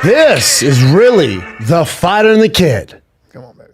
This is really the fighter and the kid. Come on, baby.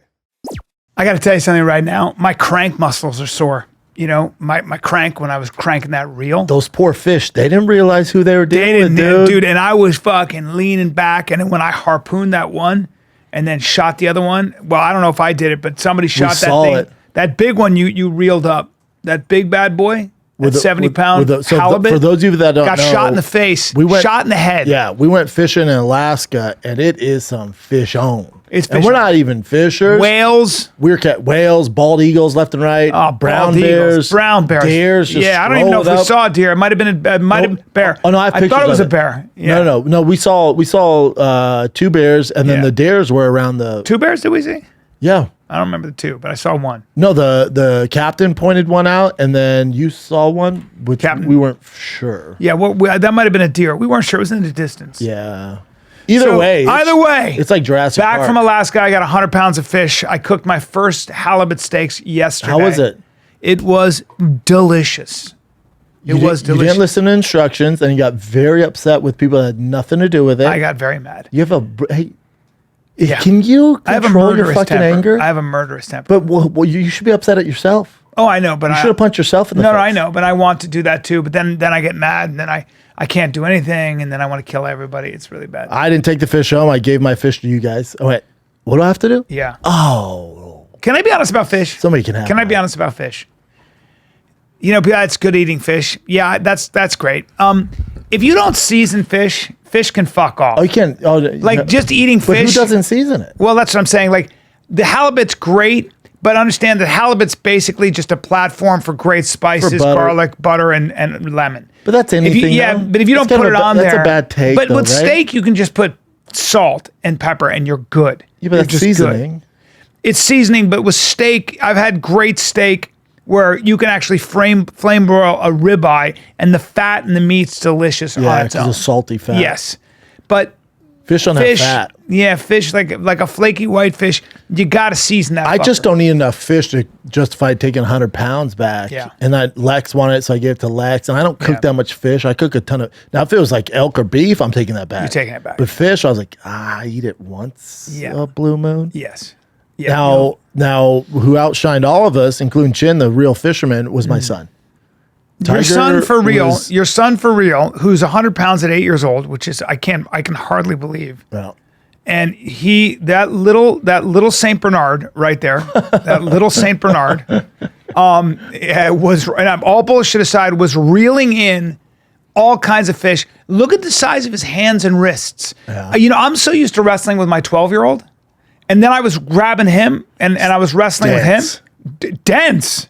I got to tell you something right now. My crank muscles are sore. You know, my crank when I was cranking that reel. Those poor fish, they didn't realize who they were dealing with, dude. And I was fucking leaning back. And then when I harpooned that one and then shot the other one, well, I don't know if I did it, but somebody shot that thing. It. That big one you reeled up. That big bad boy. With 70-pound halibut. For those of you that don't know, got shot in the face, shot in the head. Yeah, we went fishing in Alaska, and it is some fish on. It's and we're not even fishers. Whales. We're whales, bald eagles left and right. Oh, brown bears. Brown bears. Deers. Yeah, I don't even know if we saw a deer. It might have been a bear. Oh, no, I thought it was a bear. Yeah. No. We saw 2 bears, and then the deers were around the... 2 bears, did we see? Yeah. I don't remember the 2, but I saw 1. No, the captain pointed one out, and then you saw one, which we weren't sure. Yeah, that might have been a deer. We weren't sure. It was in the distance. Yeah. Either way, it's like Jurassic Park. Back from Alaska, I got 100 pounds of fish. I cooked my first halibut steaks yesterday. How was it? It was delicious. It was delicious. You didn't listen to instructions, and you got very upset with people that had nothing to do with it. I got very mad. You have can you control your fucking anger? I have a murderous temper. But you should be upset at yourself. Oh, I know, but you should have punched yourself in the face. No, I know, but I want to do that too. But then I get mad, and then I can't do anything, and then I want to kill everybody. It's really bad. I didn't take the fish home. I gave my fish to you guys. Oh, wait. What do I have to do? Yeah. Oh. Can I be honest about fish? Somebody can have Can I be honest about fish? You know, it's good eating fish. Yeah, that's great. If you don't season fish can fuck off. Oh, you can't. Oh, just eating fish. But who doesn't season it? Well, that's what I'm saying. Like, the halibut's great, but understand that halibut's basically just a platform for great spices, garlic, butter, and lemon. But that's anything. But if you don't put it on there, that's a bad take. But with steak, you can just put salt and pepper, and you're good. Yeah, but that's seasoning. Good. It's seasoning, but with steak, I've had great steak where you can actually flame broil a ribeye, and the fat and the meat's delicious on its own. It's a salty fat. Yes, but fish don't have fat. Yeah, fish like a flaky white fish. You got to season that. I just don't eat enough fish to justify taking 100 pounds back. Yeah, and Lex wanted it, so I gave it to Lex. And I don't cook that much fish. I cook a ton of. Now, if it was like elk or beef, I'm taking that back. You're taking it back. But fish, I was like, I eat it once a blue moon. Yes. Yeah, now, who outshined all of us, including Chin, the real fisherman, was my son. Your son for real, who's 100 pounds at 8 years old, which is I can hardly believe. Well, and that little Saint Bernard right there, that little Saint Bernard, was, and I'm all bullshit aside, was reeling in all kinds of fish. Look at the size of his hands and wrists. Yeah. I'm so used to wrestling with my 12-year-old. And then I was grabbing him and I was wrestling with him. Dense.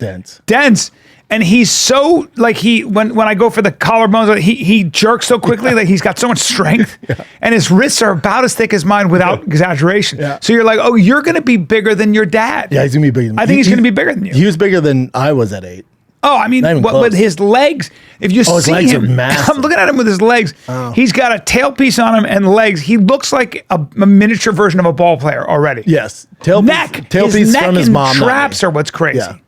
And he's so like when I go for the collarbones, he jerks so quickly, like he's got so much strength. And his wrists are about as thick as mine without exaggeration. Yeah. So you're like, oh, you're gonna be bigger than your dad. Yeah, he's gonna be bigger than me. I think he's gonna be bigger than you. He was bigger than I was at 8. Oh, I mean, but his legs, if you see his legs him, are massive. I'm looking at him with his legs. Oh. He's got a tailpiece on him and legs. He looks like a miniature version of a ball player already. Yes. Tailpiece his neck from his mom. Traps are what's crazy. Yeah.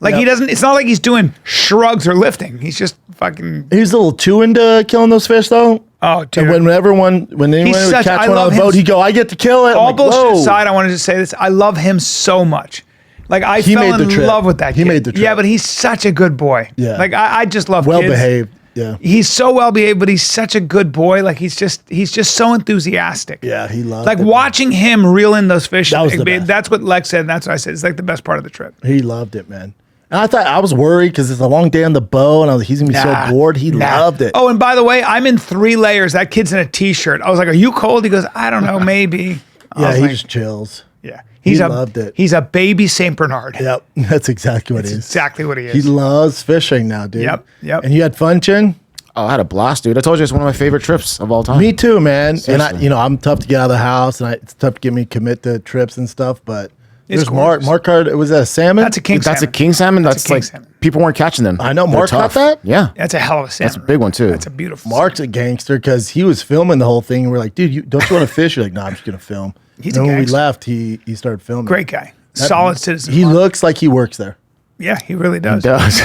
Like he doesn't, it's not like he's doing shrugs or lifting. He's just fucking. He's a little too into killing those fish though. Oh, dude. And when anyone would catch one on the boat, he'd go, I get to kill it. All bullshit aside, I wanted to say this. I love him so much. Like I fell in love with that kid. He made the trip. Yeah, but he's such a good boy. Yeah. Like I just love well kids. Behaved. Yeah. He's so well behaved, but he's such a good boy. Like he's just so enthusiastic. Yeah, he loves like watching him reel in those fish. That was the best. That's what Lex said, and that's what I said. It's like the best part of the trip. He loved it, man. And I thought I was worried because it's a long day on the boat, and I was like, he's gonna be so bored. He loved it. Oh, and by the way, I'm in 3 layers. That kid's in a t-shirt. I was like, "Are you cold?" He goes, "I don't know, maybe." Yeah, he just chills. Yeah. He loved it. He's a baby Saint Bernard. Yep, that's exactly what he is. Exactly what he is. He loves fishing now, dude. Yep. And you had fun, Chin? Oh, I had a blast, dude. I told you it's one of my favorite trips of all time. Me too, man. Seriously. And I'm tough to get out of the house, and it's tough to get me to commit to trips and stuff. But there's Mark card. Was that a salmon? That's a king salmon. That's a king salmon. That's like salmon. People weren't catching them. I know. Mark caught that. Yeah, that's a hell of a salmon. That's a big one too. That's a beautiful. Mark's a gangster because he was filming the whole thing. And we're like, dude, don't you want to fish? You're like, no, I'm just gonna film. He's and a when gangster. we left, he started filming. Great guy. Solid citizen. He looks like he works there. Yeah, he really does. He does.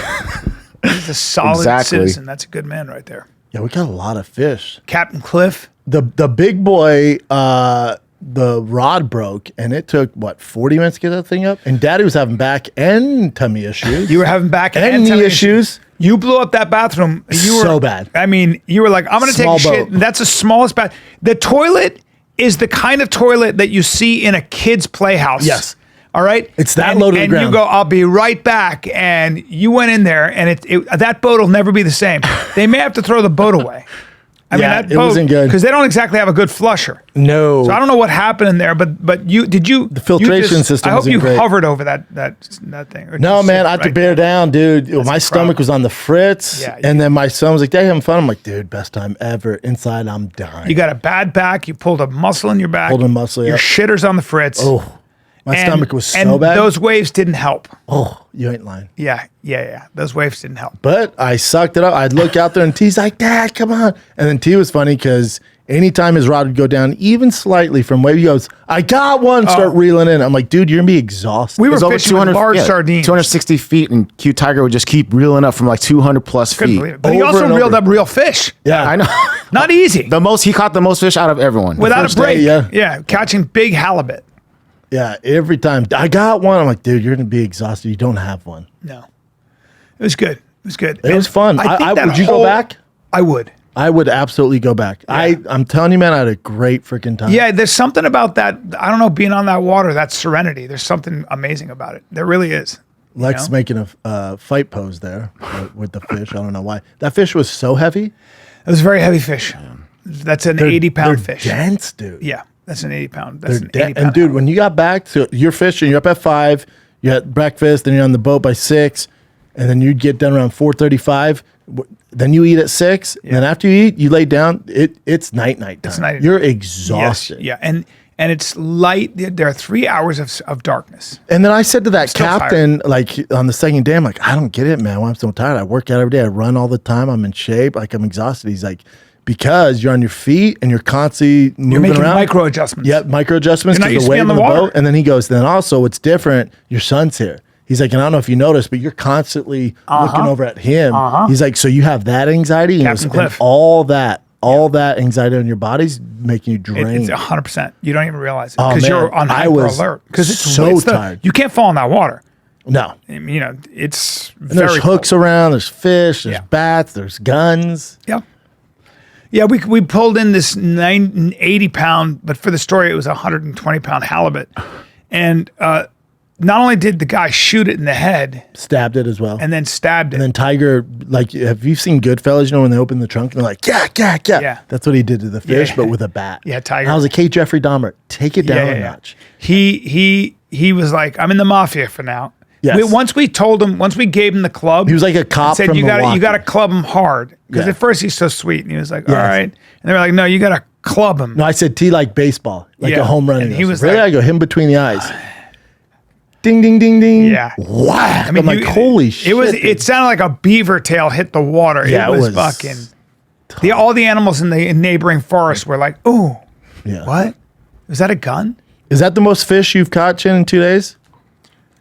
He's a solid citizen. That's a good man right there. Yeah, we got a lot of fish. Captain Cliff. The big boy, the rod broke, and it took, 40 minutes to get that thing up? And Daddy was having back and tummy issues. You were having back and knee issues. You blew up that bathroom. You were so bad. I mean, you were like, I'm going to take a shit. And that's the smallest bath. The toilet is the kind of toilet that you see in a kid's playhouse. Yes. All right? It's that low to the ground. And you go, I'll be right back. And you went in there, and that boat will never be the same. They may have to throw the boat away. I mean, that it boat, wasn't good. Because they don't exactly have a good flusher. No. So I don't know what happened in there, but the filtration system I hope wasn't you great. hovered over that thing. No, man, I had to bear down, dude. My stomach was on the fritz. Yeah, and then my son was like, Dad, you having fun? I'm like, dude, best time ever. Inside, I'm dying. You got a bad back. You pulled a muscle in your back. Pulled a muscle, Your yeah. shitter's on the fritz. Oh, my stomach was so and bad. those waves didn't help. Oh, you ain't lying. Yeah. Those waves didn't help. But I sucked it up. I'd look out there and T's like, Dad, come on. And then T was funny because anytime his rod would go down even slightly from wave, he goes, I got one, start reeling in. I'm like, dude, you're going to be exhausted. We were fishing with large sardines. 260 feet, and Q Tiger would just keep reeling up from like 200 plus Couldn't feet. believe it. But he also reeled up real fish. Yeah. I know. Not easy. He caught the most fish out of everyone. Without a first break. day, Yeah, catching big halibut. Yeah, every time. I got one. I'm like, dude, you're going to be exhausted. You don't have one. No. It was good. It was good. It was fun. Would you go back? I would. I would absolutely go back. Yeah. I'm telling you, man, I had a great freaking time. Yeah, there's something about that. I don't know, being on that water, that serenity. There's something amazing about it. There really is. Lex making a fight pose there with the fish. I don't know why. That fish was so heavy. It was a very heavy fish. That's an 80-pound fish. Dense, dude. Yeah, that's an 80-pound. And dude, when you got back to you're fishing, you're up at 5, you had breakfast, then you're on the boat by 6, and then you get done around 4:35. Then you eat at 6, and then after you eat, you lay down. It's night time. It's night. You're exhausted. Yes, yeah, and it's light. There are 3 hours of darkness. And then I said to that Still captain, like on the second day, I'm like, I don't get it, man. Why I'm so tired? I work out every day. I run all the time. I'm in shape. Like I'm exhausted. He's like, because you're on your feet and you're constantly moving You're making around. micro adjustments. Yep, micro adjustments. You're not used the to being weight on of the the water. boat. And then he goes, then also what's different, your son's here. He's like, and I don't know if you noticed, but you're constantly looking over at him. He's like, so you have that anxiety? Captain Cliff. And all that anxiety on your body's making you drain. It's 100%. You don't even realize it Oh, because man. you're on I hyper was alert. Because it's so tired. You can't fall in that water. No. I mean, it's And very there's hooks cold. around, there's fish, there's Yeah. bats, there's guns. Yeah. Yeah, we pulled in this 80-pound, but for the story, it was a 120-pound halibut. And not only did the guy shoot it in the head Stabbed it as well. and then stabbed it. And then Tiger, like, have you seen Goodfellas? You know, when they open the trunk and they're like, yeah. Yeah. That's what he did to the fish, Yeah. but with a bat. Yeah, Tiger. And I was like, hey, Jeffrey Dahmer, take it down a notch. He was like, I'm in the mafia for now. Yes. Once we gave him the club. He was like a cop said, from you Milwaukee. got to club him hard. Because Yeah. at first he's so sweet. And he was like, all Yes. right. And they were like, no, you got to club him. No, I said T like baseball, like Yeah. a home run. And he was really? like- I go, him between the eyes. Ding, ding, ding, ding. Yeah. Wow. I'm like, holy shit. It sounded like a beaver tail hit the water. Yeah, it was fucking. All the animals in the neighboring forest were like, ooh, Yeah. what? Was that a gun? Is that the most fish you've caught, Chin, in 2 days?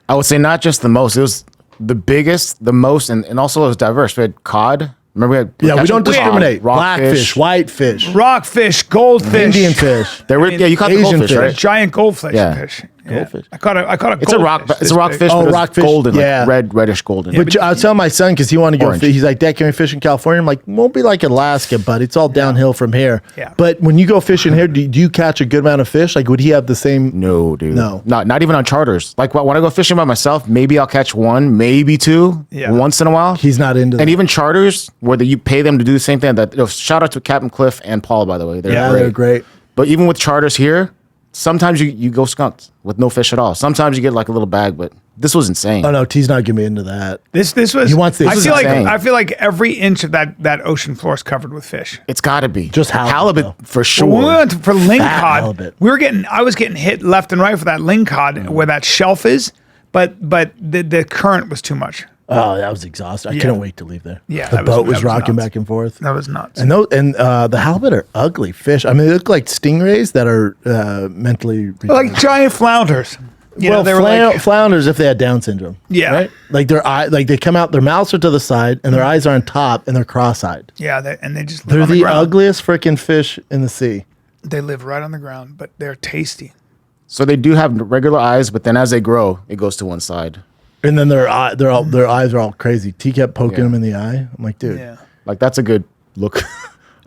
I would say not just the most. It was the biggest, the most, and also it was diverse. We had cod. Remember we had Yeah, we don't discriminate. rockfish. Blackfish, whitefish, Rockfish, goldfish, Indian fish. There were, you caught the Asian goldfish, fish. right? giant goldfish. Yeah. Fish. Goldfish. I caught a It's a rock. goldfish It's this a rockfish. big. Oh, but it's rockfish, golden, yeah. like reddish golden. Which I was telling my son because he wanted to go Orange. fish. He's like, Dad, can we fish in California? I'm like, won't be like Alaska, but it's all downhill from here. Yeah. But when you go fishing here, do you catch a good amount of fish? Like, would he have the same? No, dude. No. Not even on charters. Like when I go fishing by myself, maybe I'll catch one, maybe two, Yeah. once in a while. He's not into And that. even charters, where you pay them to do the same thing. Shout out to Captain Cliff and Paul, by the way. They're great. But even with charters here, sometimes you go skunked with no fish at all. Sometimes you get like a little bag, but this was insane. Oh no, T's not gonna be into that. This was. He wants this. I This feel is like insane. I feel like every inch of that ocean floor is covered with fish. It's got to be Just halibut, though. for sure. When we went for ling Fat cod, halibut. I was getting hit left and right for that ling cod where that shelf is, but the current was too much. Oh, that was exhausting. I couldn't wait to leave there. Yeah, the that was- boat was that was rocking nuts. back and forth. That was nuts. And the halibut are ugly fish. I mean, they look like stingrays that are mentally Like giant flounders. You know, they were like, flounders if they had Down syndrome. Yeah. Right? Like their eye, like they come out, their mouths are to the side and their eyes are on top and they're cross-eyed. yeah, they just live They're on the the ground. ugliest freaking fish in the sea. They live right on the ground, but they're tasty. So they do have regular eyes, but then as they grow, it goes to one side. And then their eyes are all crazy. T kept poking them in the eye. I'm like, dude. Yeah. Like that's a good look.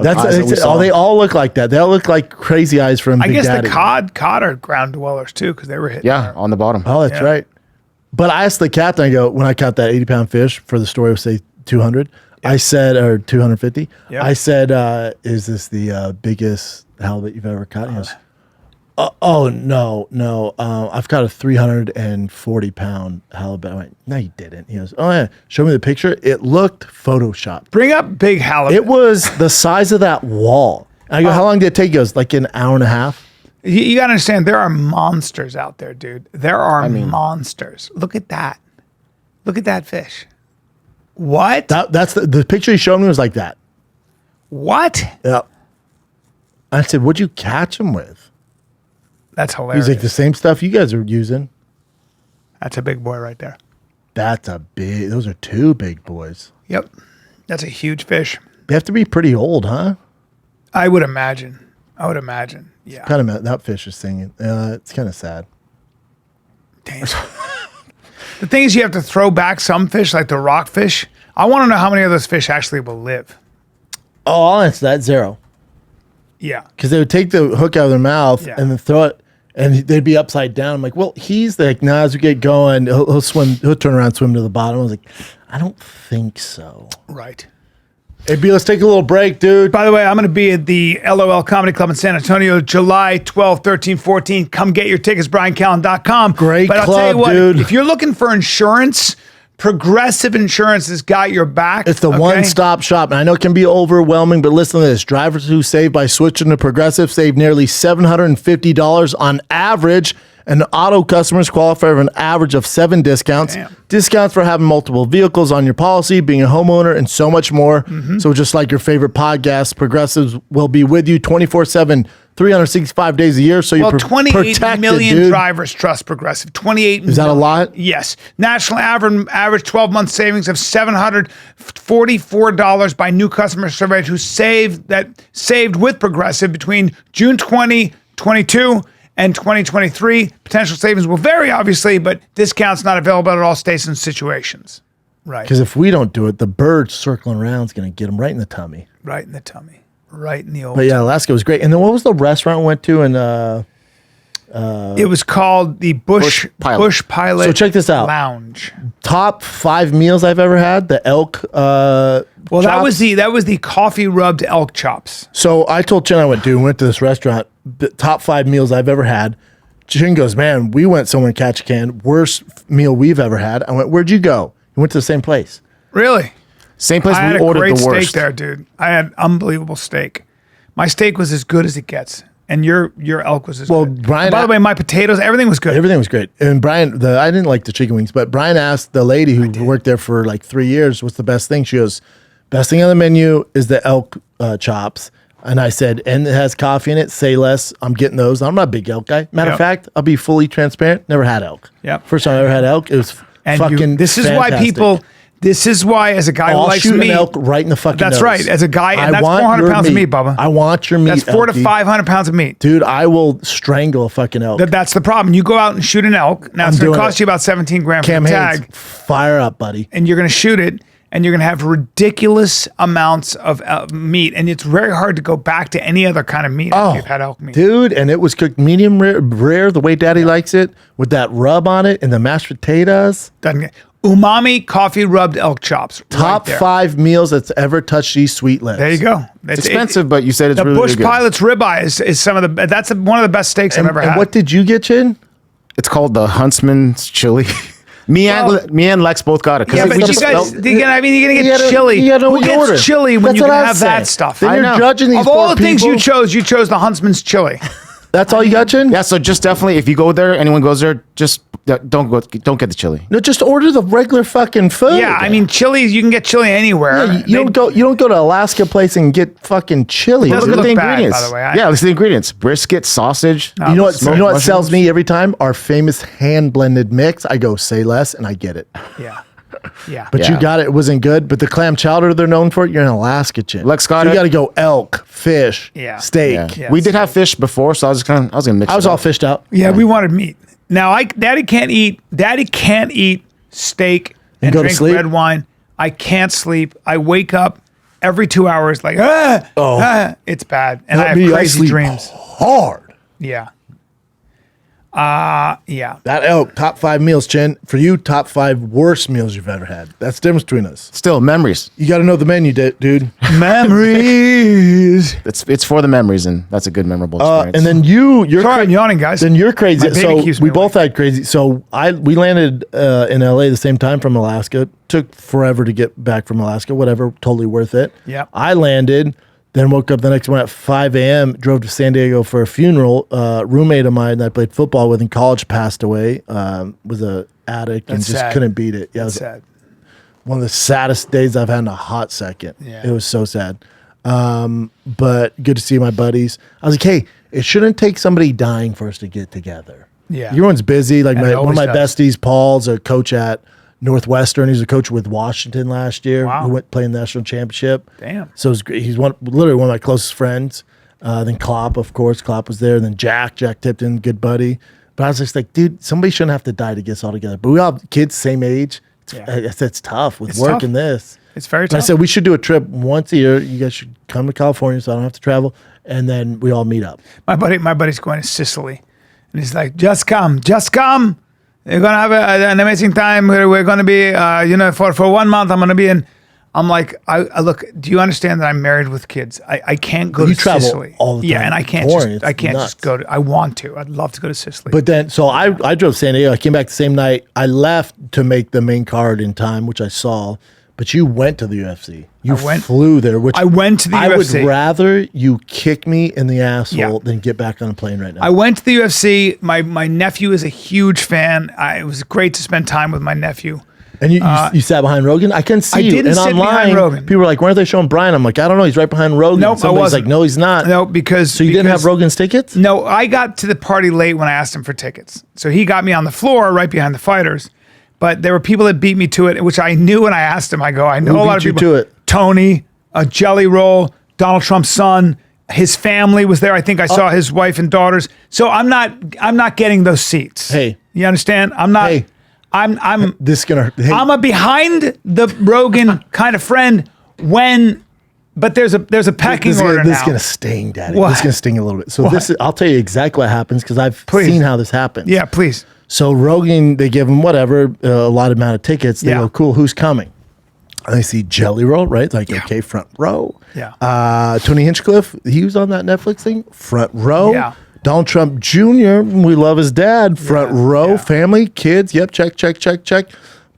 They all look like that. They all look like crazy eyes from I Big guess Daddy. the cod are ground dwellers too, because they were hitting. Yeah, on the bottom. Oh, that's Yeah. right. But I asked the captain, I go, when I caught that 80-pound fish for the story of say 200, I said, or 250, Yeah. I said, is this the biggest halibut you've ever caught? And he goes, oh, no. I've caught a 340-pound halibut. I went, no, you didn't. He goes, oh, yeah. Show me the picture. It looked photoshopped. Bring up big halibut. It was the size of that wall. And I go, how long did it take? He goes, like an hour and a half. You got to understand, there are monsters out there, dude. There are monsters. Look at that. Look at that fish. What? That's the picture he showed me was like that. What? Yeah. I said, what'd you catch him with? That's hilarious. He's like, the same stuff you guys are using. That's a big boy right there. Those are two big boys. Yep. That's a huge fish. They have to be pretty old, huh? I would imagine. Yeah. Kind of, that fish is singing. It's kind of sad. Damn. The thing is, you have to throw back some fish, like the rockfish. I want to know how many of those fish actually will live. Oh, I'll answer that 0. Yeah. Because they would take the hook out of their mouth Yeah. and then throw it, and they'd be upside down. I'm like, well, he's like, nah, as we get going, he'll swim, he'll turn around, swim to the bottom. I was like, I don't think so. Right. Hey, B, let's take a little break, dude. By the way, I'm going to be at the LOL Comedy Club in San Antonio, July 12, 13, 14. Come get your tickets, BryanCallen.com. Great but I'll tell club, you what, dude. if you're looking for insurance, Progressive Insurance has got your back. It's the okay? one-stop shop. And I know it can be overwhelming, but listen to this. Drivers who save by switching to Progressive save nearly $750 on average, and auto customers qualify for an average of 7 discounts. Damn. Discounts for having multiple vehicles on your policy, being a homeowner, and so much more. So just like your favorite podcast, Progressives will be with you 24/7, 365 days a year. So you're Well, 28 protected, million dude. drivers trust Progressive. 28 Is that a lot? Yes. National average 12-month savings of $744 by new customers surveyed who saved with Progressive between June 2022 and 2023. Potential savings will vary, obviously, but discounts not available at all states and situations. Right. Because if we don't do it, the bird circling around is going to get them right in the tummy. Right in the tummy. Right in the old. But yeah, Alaska was great. And then what was the restaurant we went to? And It was called the Bush Pilot. So check this out. Lounge. top 5 meals I've ever had, the elk. Well, that chops. was the coffee rubbed elk chops. So I told Chin, I went to this restaurant, the top 5 meals I've ever had. Chin goes, man, we went somewhere in Ketchikan, worst meal we've ever had. I went, where'd you go? We went to the same place. Really? Same place I had we a ordered great the steak worst. there, dude. I had unbelievable steak. My steak was as good as it gets, and your elk was as good. Brian, And by the way, my potatoes, everything was good. Everything was great. And Brian, I didn't like the chicken wings, but Brian asked the lady who worked there for like 3 years, what's the best thing? She goes, best thing on the menu is the elk chops. And I said, and it has coffee in it, say less. I'm getting those. I'm not a big elk guy. Matter of Yep. fact, I'll be fully transparent. Never had elk. Yep. First time I ever had elk, it was And fucking this is why fantastic. this is why as a guy who I'll likes shoot meat, an elk right in the fucking That's nose. right. As a guy, and that's want 400 your pounds of meat, Bubba. I want your meat. That's 400 to Elkie. 500 pounds of meat. Dude, I will strangle a fucking elk. That's the problem. You go out and shoot an elk. Now, it's going to doing cost it. you about 17 grand for Cam the Haynes, tag. fire up, buddy. And you're going to shoot it, and you're going to have ridiculous amounts of meat. And it's very hard to go back to any other kind of meat if you've had elk meat. Dude, and it was cooked medium rare the way Daddy likes it, with that rub on it and the mashed potatoes. Doesn't get umami coffee rubbed elk chops. Top right there. 5 meals that's ever touched these sweet lips. There you go. It's expensive, but you said it's the really, Bush really good. Pilot's ribeye is some of the that's one of the best steaks I've ever And had. what did you get, Chin? It's called the Huntsman's Chili. me and Lex both got it. Yeah, we but you just guys, felt- you're gonna get You gotta- chili. you gotta know Who what you gets order. chili when That's you what can I have said. that stuff? Then I you're know. judging these Of all poor the things people. you chose the Huntsman's chili. That's all you got, Chin? Yeah, so just definitely, if you go there, anyone goes there, just Don't get the chili. No, just order the regular fucking food. Yeah, I mean, chili, you can get chili anywhere. Yeah, you don't go to Alaska place and get fucking chili. Doesn't Look at the look bad, ingredients. by the way. Yeah, look at the ingredients. Brisket, sausage. You know what? smoked You know what mushrooms. sells me every time? Our famous hand blended mix. I go say less, and I get it. Yeah. Yeah. But Yeah. you got it. It wasn't good. But the clam chowder they're known for, you're an Alaska chick. Lex Scott- So you got to go elk, fish, Yeah. steak. Yeah. Yes. We did have fish before, so I was gonna mix. I was it all up. fished out. Yeah, we wanted meat. Now, Daddy can't eat steak and go to drink sleep? red wine. I can't sleep. I wake up every 2 hours like, it's bad. And I have Me, crazy sleep dreams. hard. Yeah. Yeah. That elk, top 5 meals, Chin. For you, top 5 worst meals you've ever had. That's the difference between us. Still memories. You got to know the menu, dude. Memories. It's for the memories, and that's a good memorable experience. And then you're Sorry, I'm yawning, guys. Then you're crazy. My baby So keeps we me both awake. had crazy. So we landed in LA the same time from Alaska. Took forever to get back from Alaska. Whatever, totally worth it. Yep. I landed, then woke up the next morning at 5 a.m. Drove to San Diego for a funeral. Roommate of mine that I played football with in college passed away. Was a addict and That's just sad. couldn't beat it. Yeah, it was Sad. one of the saddest days I've had in a hot second. Yeah. It was so sad. But good to see my buddies. I was like, hey, it shouldn't take somebody dying for us to get together. Yeah. Everyone's busy. Like And it one of my always does. besties, Paul's a coach at Northwestern. He's a coach with Washington last year. Wow. Who went playing the national championship. Damn. So it's great. He's literally one of my closest friends. Then Klopp, of course. Klopp was there. Then Jack Tipton, good buddy. But I was just like, dude, somebody shouldn't have to die to get us all together. But we all have kids same age. It's tough with It's work tough. and this. It's very But I tough. said we should do a trip once a year. You guys should come to California so I don't have to travel. And then we all meet up. My buddy's going to Sicily, and he's like, "Just come. You're gonna have an amazing time. We're gonna be, for 1 month. I'm gonna be in." I'm like, I look. Do you understand that I'm married with kids? I can't go You to travel Sicily. all the Yeah, time. and I can't Boring. just. I It's can't nuts. just go to. I want to. I'd love to go to Sicily. But then, so I drove San Diego. I came back the same night. I left to make the main card in time, which I saw. But you went to the UFC. You flew there, which I went to the I UFC. would rather you kick me in the asshole Yeah. than get back on a plane right now. I went to the UFC. My nephew is a huge fan. It was great to spend time with my nephew. And you sat behind Rogan? I couldn't see I you. didn't and sit online, behind Rogan. people were like, why aren't they showing Brian? I'm like, I don't know. He's right behind Rogan. Nope, I Somebody's wasn't. like, no, he's not. No, because So you didn't have Rogan's tickets? No, I got to the party late when I asked him for tickets. So he got me on the floor right behind the fighters. But there were people that beat me to it, which I knew when I asked him. I go, I know Who a lot beat of you people. to it? Tony, a Jelly Roll, Donald Trump's son, his family was there. I think I saw his wife and daughters. So I'm not getting those seats. Hey. You understand? I'm not. Hey. I'm This is going to... Hey, I'm a behind the Rogan kind of friend but there's a pecking order this now. is going to sting, Daddy. What? This is going to sting a little bit. So I'll tell you exactly what happens because I've Please. seen how this happens. Yeah, please. So Rogan, they give him whatever, a lot amount of tickets. They Yeah. go, cool, who's coming? And I see Jelly Roll, right? Like, okay, front row. Yeah. Tony Hinchcliffe, he was on that Netflix thing, front row. Yeah. Donald Trump Jr., we love his dad, front row, yeah. family, kids, yep, check.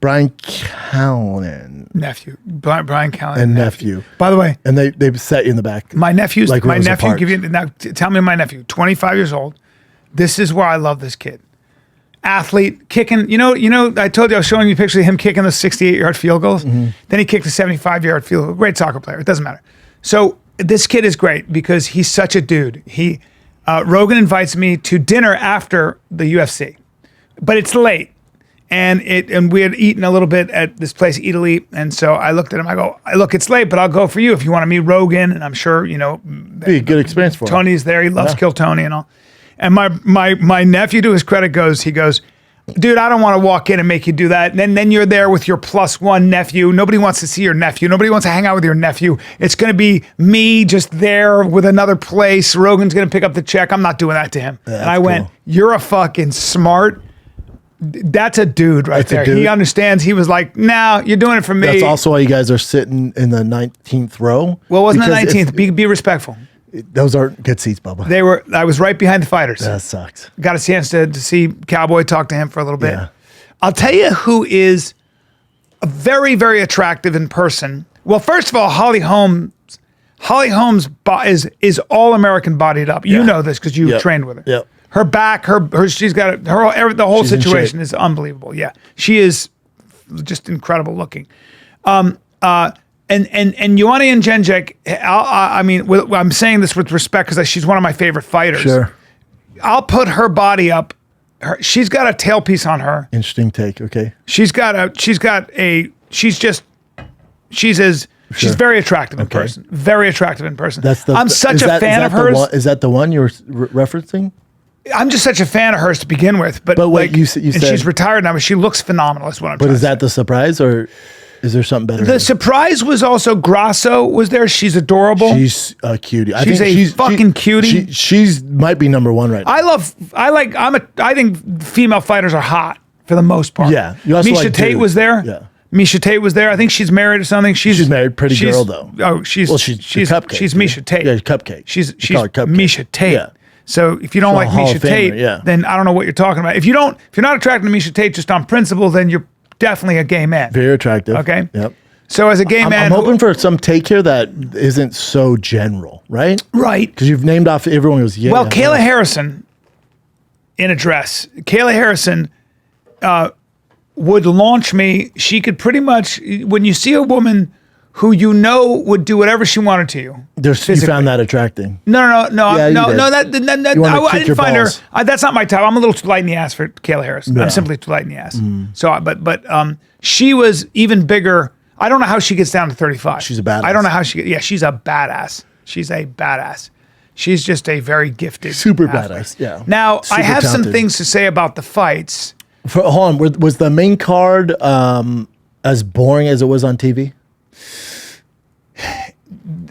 Brian Callen Nephew. Bryan Callen. and nephew. By the way, And they sat you in the back. my nephew's Like my Rosa nephew Parks. give you now tell me my nephew, 25 years old. This is why I love this kid. Athlete, kicking, you know, I told you I was showing you pictures of him kicking the 68-yard field goals. Mm-hmm. Then he kicked a 75-yard field goal. Great soccer player. It doesn't matter. So this kid is great because he's such a dude. Rogan invites me to dinner after the UFC, but it's late. And we had eaten a little bit at this place, Italy. And so I looked at him, I go, look, it's late, but I'll go for you if you want to meet Rogan. And I'm sure, Be a good experience for him. Tony's there. He loves Kill Tony and all. And my nephew, to his credit, he goes, dude, I don't want to walk in and make you do that. And then you're there with your +1 nephew. Nobody wants to see your nephew. Nobody wants to hang out with your nephew. It's going to be me just there with another place. Rogan's going to pick up the check. I'm not doing that to him. And I went, cool. you're a fucking smart. That's a dude right That's a there. dude. He understands. He was like, "No, you're doing it for me." That's also why you guys are sitting in the 19th row. well, it wasn't the Because 19th. Be respectful. Those aren't good seats, Bubba. I was right behind the fighters. That sucks. Got a chance to see Cowboy, talk to him for a little bit. Yeah. I'll tell you who is very, very attractive in person. Well, first of all, Holly Holmes. Holly Holmes is all American bodied up. You Yeah. know this because you Yep. trained with her. Yep. Her back, she's got the whole She's in situation shape. is unbelievable. Yeah, she is just incredible looking. And Joanna Jędrzejczyk, I mean, I'm saying this with respect because she's one of my favorite fighters. Sure. I'll put her body up. She's got a tailpiece on her. Interesting take. Okay. She's very attractive in person. Very attractive in person. I'm such a fan of hers. Is that the one you were referencing? I'm just such a fan of hers to begin with. But what like, you said, and she's retired now, but she looks phenomenal. That's what I'm But trying is to that the surprise, or is there something better? The surprise was also Grasso was there. She's adorable. She's a cutie. I She's think a fucking cutie. She's might be number one right now. I think female fighters are hot for the most part. Yeah. You also Misha like Tate dudes. was there. Yeah. Misha Tate was there. I think she's married or something. She's married. Pretty girl though. Oh, she's cupcake. She's Misha Tate. Yeah, cupcake. She's call her Cupcake. Misha Tate. Yeah. So if you don't like Hall Misha of Famer, Tate, yeah. then I don't know what you're talking about. If you're not attracted to Misha Tate just on principle, then you're definitely a gay man. Very attractive. Okay. Yep. So as a gay man, I'm hoping for some take here that isn't so general, right? right? Because you've named off everyone who goes, yeah. Well, yeah, Kayla yeah. Harrison in a dress. Kayla Harrison would launch me. She could pretty much, when you see a woman who you know would do whatever she wanted to you. You physically. found that attracting. No, Yeah, you did. that You wanna I kick didn't your find balls. her. That's not my type. I'm a little too light in the ass for Kayla Harrison. Yeah. I'm simply too light in the ass. So, but she was even bigger. I don't know how she gets down to 35. She's a badass. I don't know how she. Yeah, she's a badass. She's a badass. She's just a very gifted, Super athlete. badass. Yeah. Now I Super have some talented. things to say about the fights. Hold on. Was the main card as boring as it was on TV?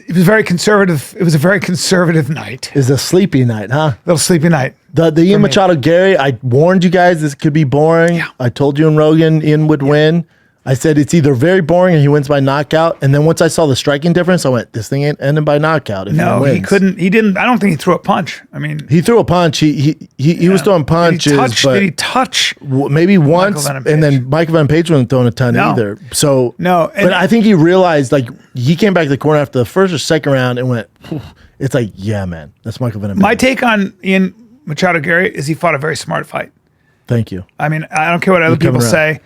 It was very conservative. It was a very conservative night. It's a sleepy night, huh? Little sleepy night. The Ian Machado Gary, I warned you guys this could be boring. Yeah. I told you and Rogan Ian would win. I said it's either very boring or he wins by knockout. And then once I saw the striking difference, I went, this thing ain't ending by knockout. If No, he he wins. couldn't. He didn't. I don't think he threw a punch. I mean, He threw a punch. He was throwing punches, Did he touch? maybe once, Venom and then Michael Van Page wasn't throwing a ton No. either. So No, and- but I think he realized like he came back to the corner after the first or second round and went. "Phew." It's like, yeah, man, that's Michael Van Page. My take on Ian Machado Gary is he fought a very smart fight. Thank you. I mean, I don't care what other people coming around. say.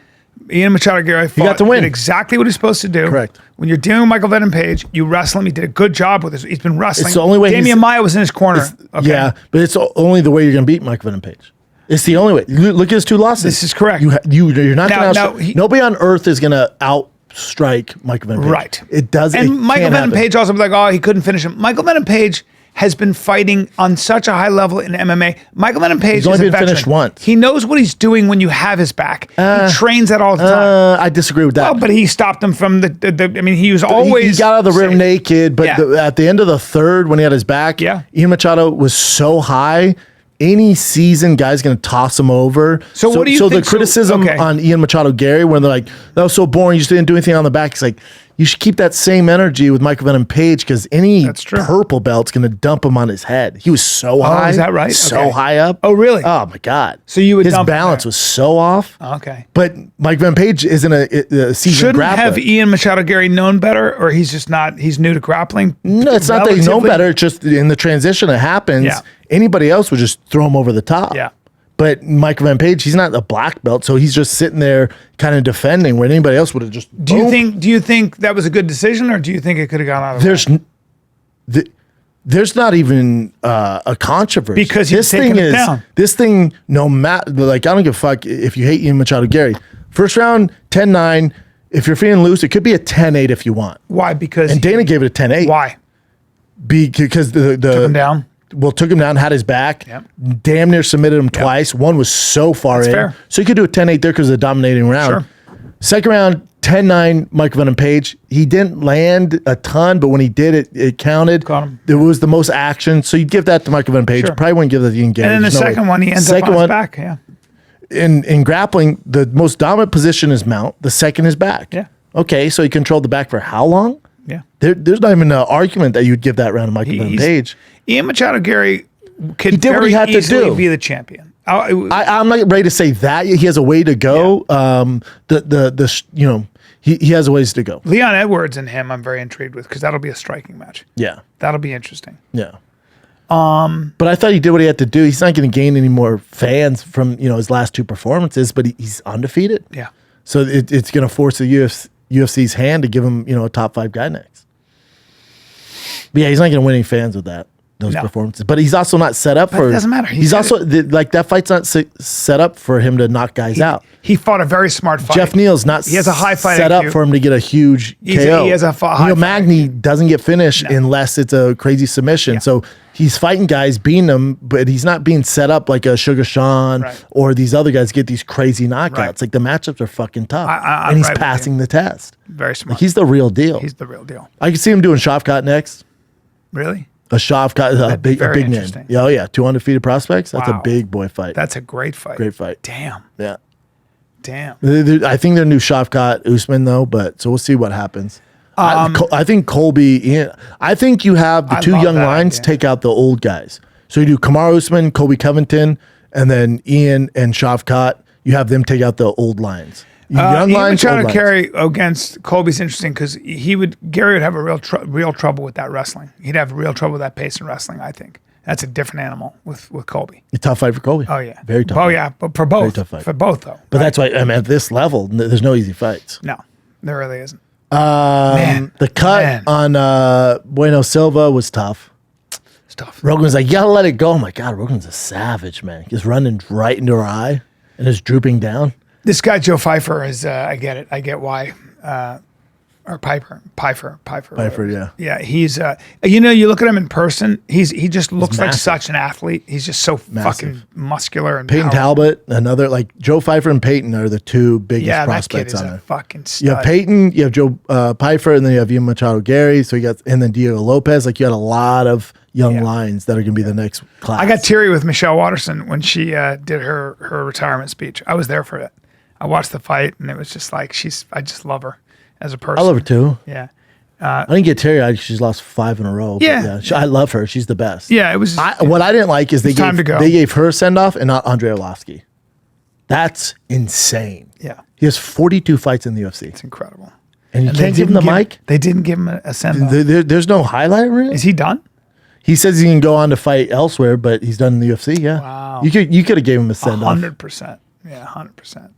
Ian Machado Gary fought, got to win. did exactly what he's supposed to do. Correct. When you're dealing with Michael Venom Page, you wrestle him. He did a good job with this. He's been wrestling. It's the only way Damian Maia was in his corner. Okay. Yeah, but it's only the way you're going to beat Michael Van Page. It's the only way. Look at his two losses. This is correct. You're not going Now, to. Nobody on earth is going to outstrike Michael Van Page. Right. It doesn't. And Michael Venom Page also be like, oh, he couldn't finish him. Michael Venom Page has been fighting on such a high level in MMA. Michael Venom Page He's only is a been veteran. finished once. He knows what he's doing when you have his back. He trains that all the time. I disagree with that. Well, but he stopped him from the I mean, he was He always got out of the rim safe. naked, but Yeah. at the end of the third, when he had his back, Yeah. Ian Machado was so high. Any season guy's going to toss him over. So what do you think- the criticism okay. on Ian Machado Gary when they're like, that was so boring, you just didn't do anything on the back. It's like, you should keep that same energy with Michael Venom Page because any That's true. purple belt's going to dump him on his head. He was so high. is that right? So Okay. high up. Oh, really? Oh, my God. So you would his dump him balance there. was so off. Okay. But Mike Van Page isn't a seasoned Shouldn't grappler. have Ian Machado Gary known better, or he's just not, he's new to grappling? No, it's not that he's known Relatively? better. It's just in the transition it happens. Yeah. Anybody else would just throw him over the top. Yeah. But Michael Van Page, he's not a black belt, so he's just sitting there kind of defending where anybody else would have just. Do you think that was a good decision, or do you think it could have gone out of There's not even a controversy Because he's taking it down. This thing, no matter, like, I don't give a fuck if you hate Ian Machado Gary. First round, 10-9. If you're feeling loose, it could be a 10-8 if you want. Why? Because And Dana gave it a 10-8. why? Because the Took him down. Well, took him down, had his back. Yep. Damn near submitted him twice. One was so far in. fair. So you could do a 10-8 there because of the dominating round. Sure. Second round, 10-9, Michael Venom Page. He didn't land a ton, but when he did, it counted. Caught him. It was the most action. So you'd give that to Michael Venom Page. Sure. Probably wouldn't give that to Ian Gary. And then the There's no second way. one, he ends up on his back. Yeah. In grappling, the most dominant position is mount. The second is back. Yeah. Okay, so he controlled the back for how long? Yeah. There's not even an argument that you'd give that round to Michael Venom Page. Ian Machado Gary could did what very he had to easily do. be the champion. I'm not ready to say that he has a way to go. He has a ways to go. Leon Edwards and him, I'm very intrigued with because that'll be a striking match. Yeah, That'll be interesting. yeah. But I thought he did what he had to do. He's not going to gain any more fans from his last 2 performances, but he's undefeated. Yeah. So it's going to force the UFC's hand to give him a top 5 guy next. But yeah, he's not going to win any fans with those performances. But he's also not set up for. It doesn't matter. He's also that fight's not set up for him to knock guys out. He fought a very smart fight. Jeff Neal's not. He has a high fight set IQ. up for him to get a huge KO. He has a high Neil Magny doesn't get finished unless it's a crazy submission. Yeah. So he's fighting guys, beating them, but he's not being set up like a Sugar Sean or these other guys get these crazy knockouts. Right. Like the matchups are fucking tough, I'm and he's right with passing the test. Very smart. Like he's the real deal. He's the real deal. I can see him doing Schaub next. Really? A Schaub, a big name. interesting. Yeah, oh yeah, 2 undefeated prospects. That's Wow. a big boy fight. That's a great fight. Great fight. Damn. Yeah. Damn. I think they're new Shavkat Usman though, but so we'll see what happens. I think Colby. I think you have the I 2 love young that lions idea. take out the old guys. So you do Kamaru Usman, Colby Covington, and then Ian and Shavkat. You have them take out the old lions. Young lions, trying old to lions. carry against Colby's interesting because Gary would have a real trouble with that wrestling. He'd have real trouble with that pace in wrestling. I think that's a different animal with Colby. A tough fight for Colby. Oh yeah, very tough. Oh fight. yeah, but for both, Very tough fight. for both though. But that's why at this level, there's no easy fights. No, there really isn't. The cut on Bueno Silva was tough. It's tough. Rogan was like, "You gotta let it go." I'm like, God, Rogan's a savage, man. He's running right into her eye and is drooping down. This guy Joe Pfeiffer is. I get it. I get why. Or Pfeiffer, yeah. Yeah, he's. You look at him in person. He just looks like massive. such an athlete. He's just so fucking muscular and Peyton powerful. Talbot, another like Joe Pfeiffer and Peyton are the 2 biggest Yeah, that kid prospects is on a there. fucking stud. You have Peyton, you have Joe Pfeiffer, and then you have Ian Machado Gary. So and then Diego Lopez. Like you had a lot of young lions that are going to be the next class. I got teary with Michelle Watterson when she did her retirement speech. I was there for it. I watched the fight, and it was just like I just love her as a person. I love her too. Yeah. I didn't get teary-eyed. She's lost 5 in a row. But Yeah. I love her. She's the best. Yeah, it was. What I didn't like is they time to go. gave her a send-off and not Andrei Arlovsky. That's insane. Yeah, He has 42 fights in the UFC. it's incredible. And you And can't they give him the didn't mic? They didn't give him a send off. There's no highlight reel? Is he done? He says he can go on to fight elsewhere, but he's done in the UFC, yeah. Wow. You could have gave him a send-off. 100%. Yeah, 100%.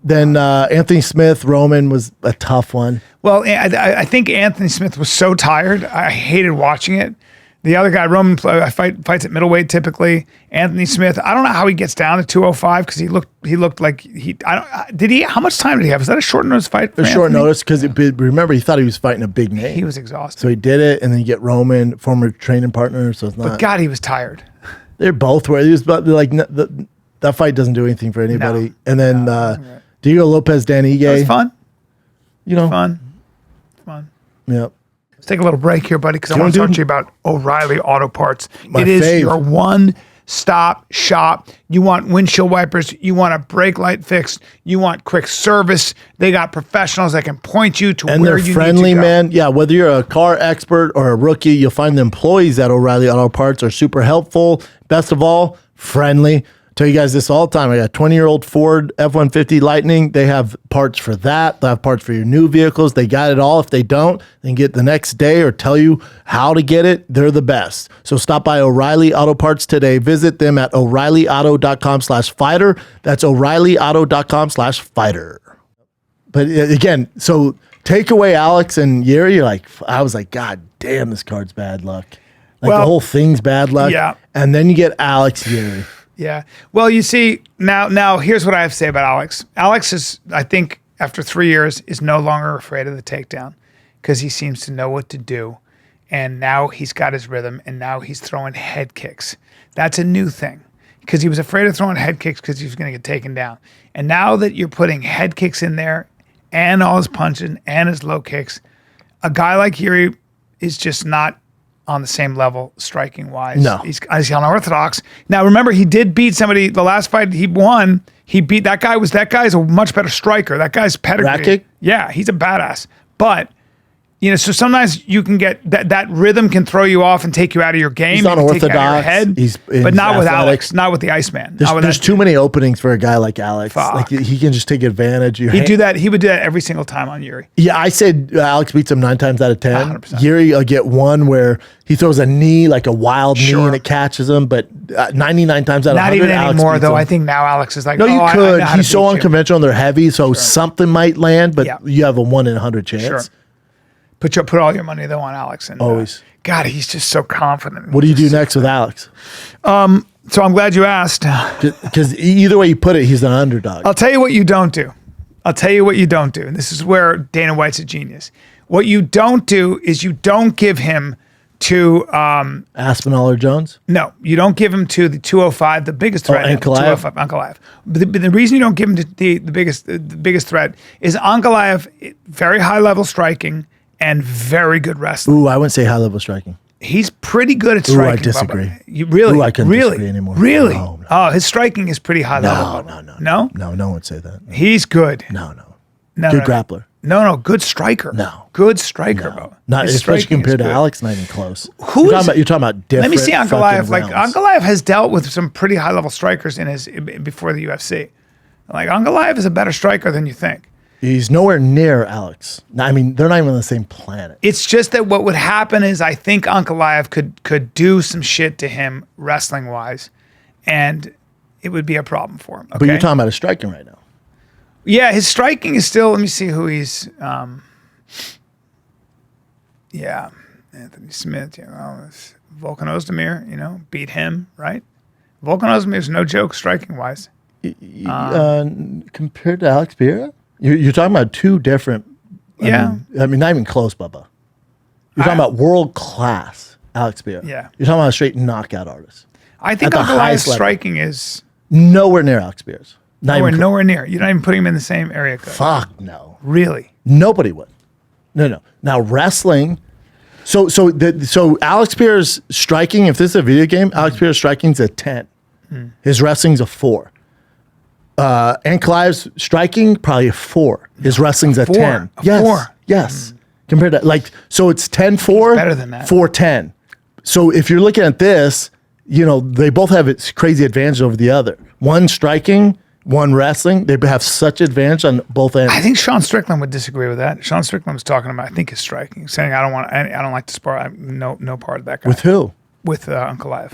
Then Anthony Smith, Roman was a tough one. Well, I think Anthony Smith was so tired. I hated watching it. The other guy, Roman, fights at middleweight typically. Anthony Smith, I don't know how he gets down to 205 because he looked like how much time did he have? Was that a short notice fight? A short notice because remember he thought he was fighting a big name. He was exhausted. So he did it, and then you get Roman, former training partner. So it's not. But God, he was tired. They're both where he was, but like that fight doesn't do anything for anybody. No. And then Diego Lopez, Dan Ige. It was fun. Fun. Yeah. Let's take a little break here, buddy, because I want to talk to you about O'Reilly Auto Parts. It is fave. your one-stop shop. You want windshield wipers. You want a brake light fixed. You want quick service. They got professionals that can point you to And where they're you friendly, need to go. man. Yeah, whether you're a car expert or a rookie, you'll find the employees at O'Reilly Auto Parts are super helpful. Best of all, friendly. Tell you guys this all the time. I got a 20-year-old Ford F-150 Lightning. They have parts for that. They have parts for your new vehicles. They got it all. If they don't, they can get it the next day or tell you how to get it. They're the best. So stop by O'Reilly Auto Parts today. Visit them at O'ReillyAuto.com/fighter. That's O'ReillyAuto.com/fighter. But again, so take away Alex and Yuri. I was like, God damn, this card's bad luck. The whole thing's bad luck. Yeah. And then you get Alex Yuri. Yeah. Well, you see, now here's what I have to say about Alex. Alex is, I think, after 3 years, is no longer afraid of the takedown because he seems to know what to do. And now he's got his rhythm, and now he's throwing head kicks. That's a new thing because he was afraid of throwing head kicks because he was going to get taken down. And now that you're putting head kicks in there and all his punching and his low kicks, a guy like Yuri is just not on the same level striking wise. No. He's unorthodox. Now remember, he did beat somebody the last fight he won. He beat that guy's a much better striker. That guy's pedigree. Rakic? Yeah, he's a badass. But You know, so sometimes you can get that rhythm can throw you off and take you out of your game. He's not It can take you out of orthodox. your head, but not with Alex, not with the Iceman. There's too many openings for a guy like Alex. Fuck. Like he can just take advantage. He would do that every single time on Jiri. Yeah, I said Alex beats him 9 times out of 10. 100%. Jiri will get one where he throws a knee, like a wild knee, Sure. and it catches him. But 99 times out of 100, Not even Alex anymore, beats though. him. I think now Alex is like, No, you I could. know how to He's so beat you. unconventional. They're heavy, so something might land, but Yeah. you have a 1 in 100 chance. Sure. Put all your money though on Alex. And Always. God, he's just so confident. What do you do next with Alex? So I'm glad you asked. Because either way you put it, he's an underdog. I'll tell you what you don't do. And this is where Dana White's a genius. What you don't do is you don't give him to Aspinall or Jones? no, you don't give him to the 205, the biggest threat. Ankalaev? 205, Ankalaev. But the reason you don't give him to the biggest threat is Ankalaev, very high level striking and very good wrestling. Ooh, I wouldn't say high level striking. He's pretty good at Ooh, striking. I disagree. Bubba. You really? Ooh, I couldn't really? disagree anymore. Really? No. Oh, his striking is pretty high level. No? No? No one would say that. He's good. No. No, Good no, grappler. No, good striker. No. Good striker, bro. Not His especially striking is compared to good. Alex, not even close. Who is- you're talking about different. Let me see Ankalaev. fucking Like realms. Ankalaev has dealt with some pretty high level strikers before the UFC. Like Ankalaev is a better striker than you think. He's nowhere near Alex. I mean, they're not even on the same planet. It's just that what would happen is I think Ankalaev could do some shit to him wrestling wise, and it would be a problem for him. Okay? But you're talking about his striking right now. Yeah, his striking is still. Let me see who he's. Yeah, Anthony Smith. You know, Volkan Ozdemir. You know, beat him right. Volkan Ozdemir's no joke striking wise. Compared to Alex Pereira, you're talking about two different. Yeah. I mean, not even close, Bubba. You're talking about world class Alex Pereira. Yeah. You're talking about a straight knockout artist. I think At the Ankalaev's highest level. striking is Nowhere near Alex Pereira's. nowhere near. You're not even putting him in the same area code. Fuck no. Really? Nobody would. No. Now wrestling. So Alex Pereira's striking. If this is a video game, Alex Pereira's striking's a 10. His wrestling's a 4. Ankalaev's striking probably a 4. His wrestling's a 4. 10. A Yes. 4. Yes. Compared to so it's 10-4. Better than that. 4-10. So if you're looking at this, you know they both have its crazy advantage over the other. One striking, one wrestling. They have such advantage on both ends. I think Sean Strickland would disagree with that. Sean Strickland was talking about, I think, his striking, saying, I don't like to spar. I'm no part of that guy. With who? With Ankalaev.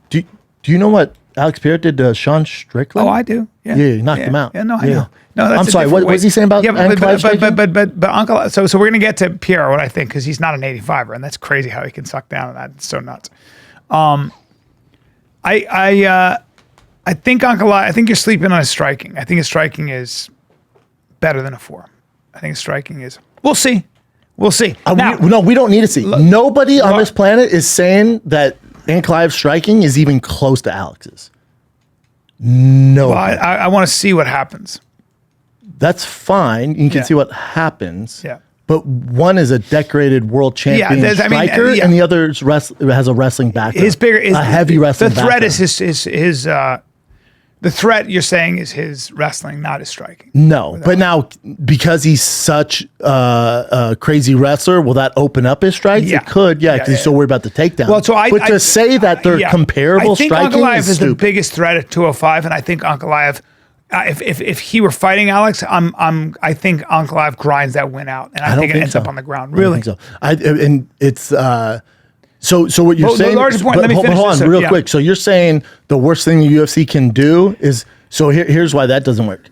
Do you know what Alex Pereira did to Sean Strickland? Oh, I do. Yeah, Yeah, he knocked him out. Yeah, no, I Yeah. know. No, that's I'm a sorry. different What was he saying about yeah, Ankalaev striking? but Ankalaev. So we're gonna get to Pierre, what I think, because he's not an 85er, and that's crazy how he can suck down on that. It's so nuts. I think Ankalaev. I think you're sleeping on his striking. I think his striking is better than a 4. I think his striking is. We'll see. We'll see. Now, we don't need to see. Nobody on this planet is saying that Ankalaev's striking is even close to Alex's. No. well, I want to see what happens. That's fine. You can Yeah. see what happens. Yeah. But one is a decorated world champion there's- I mean, striker, yeah. and the other has a wrestling background. His bigger is a heavy wrestling. The threat background. is his. The threat you're saying is his wrestling, not his striking. No, but now because he's such a crazy wrestler, will that open up his strikes? Yeah. It could, yeah, because he's so worried about the takedown. Well, so but to say that they're comparable I think striking Ankalaev is is the stupid. biggest threat at 205, and I think Ankalaev, if he were fighting Alex, I think Ankalaev grinds that win out, and I think it ends up on the ground. I don't Really? think so. And it's so what you're Well, the saying. larger point- but let me hold finish on, this up, real yeah. quick. So you're saying the worst thing the UFC can do is here's why that doesn't work.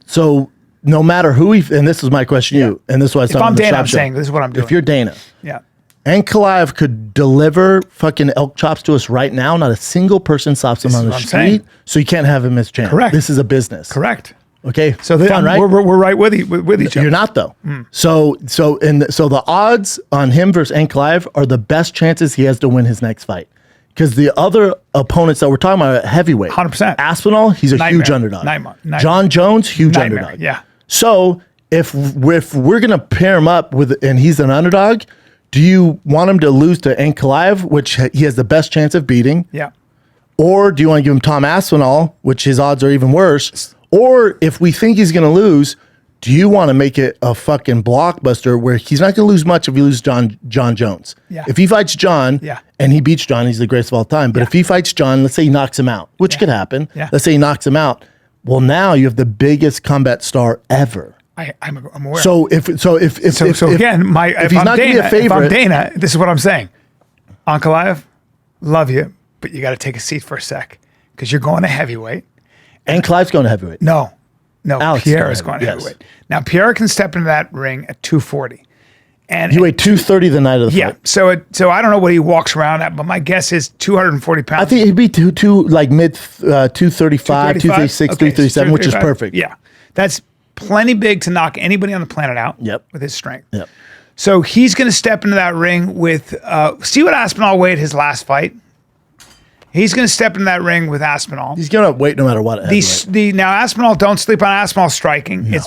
So no matter who and this is my question to you, and this is why I If I'm Dana, I'm saying this is what I'm doing. If you're Dana, Yeah. Ankalaev could deliver fucking elk chops to us right now. Not a single person stops him This on is the what I'm street, saying. so you can't have him as champ. Correct. This is a business. Correct. Okay. So fun, right? we're right with each other. You're not though. So the odds on him versus Ankalaev are the best chances he has to win his next fight. Because the other opponents that we're talking about are heavyweight. 100%. Aspinall, he's a Nightmare. huge underdog. Nightmare. John Jones, huge Nightmare, underdog. yeah. So if we're gonna pair him up with and he's an underdog, do you want him to lose to Ankalaev, which he has the best chance of beating? Yeah. Or do you want to give him Tom Aspinall, which his odds are even worse? Or if we think he's going to lose, Do you want to make it a fucking blockbuster where he's not going to lose much if he loses John Jones? Yeah. If he fights John and he beats John, he's the greatest of all time. But if he fights John, let's say he knocks him out, which could happen. Yeah. Let's say he knocks him out. Well, now you have the biggest combat star ever. I'm aware. So if he's not going to be a favorite, if I'm Dana, this is what I'm saying. Ankalaev, love you, but you got to take a seat for a sec because you're going to heavyweight. Ankalaev's going to heavyweight. No, Alex Pierre is going to heavyweight. Now Pierre can step into that ring at 240, and he weighed 230 the night of the fight. So I don't know what he walks around at, but my guess is 240 pounds. I think he'd be like mid 235, 236, 237, which is perfect. Yeah, that's plenty big to knock anybody on the planet out. With his strength. Yep. So he's going to step into that ring with. See what Aspinall weighed his last fight. He's going to step in that ring with Aspinall. He's going to wait no matter what. Now Aspinall, don't sleep on Aspinall striking. No.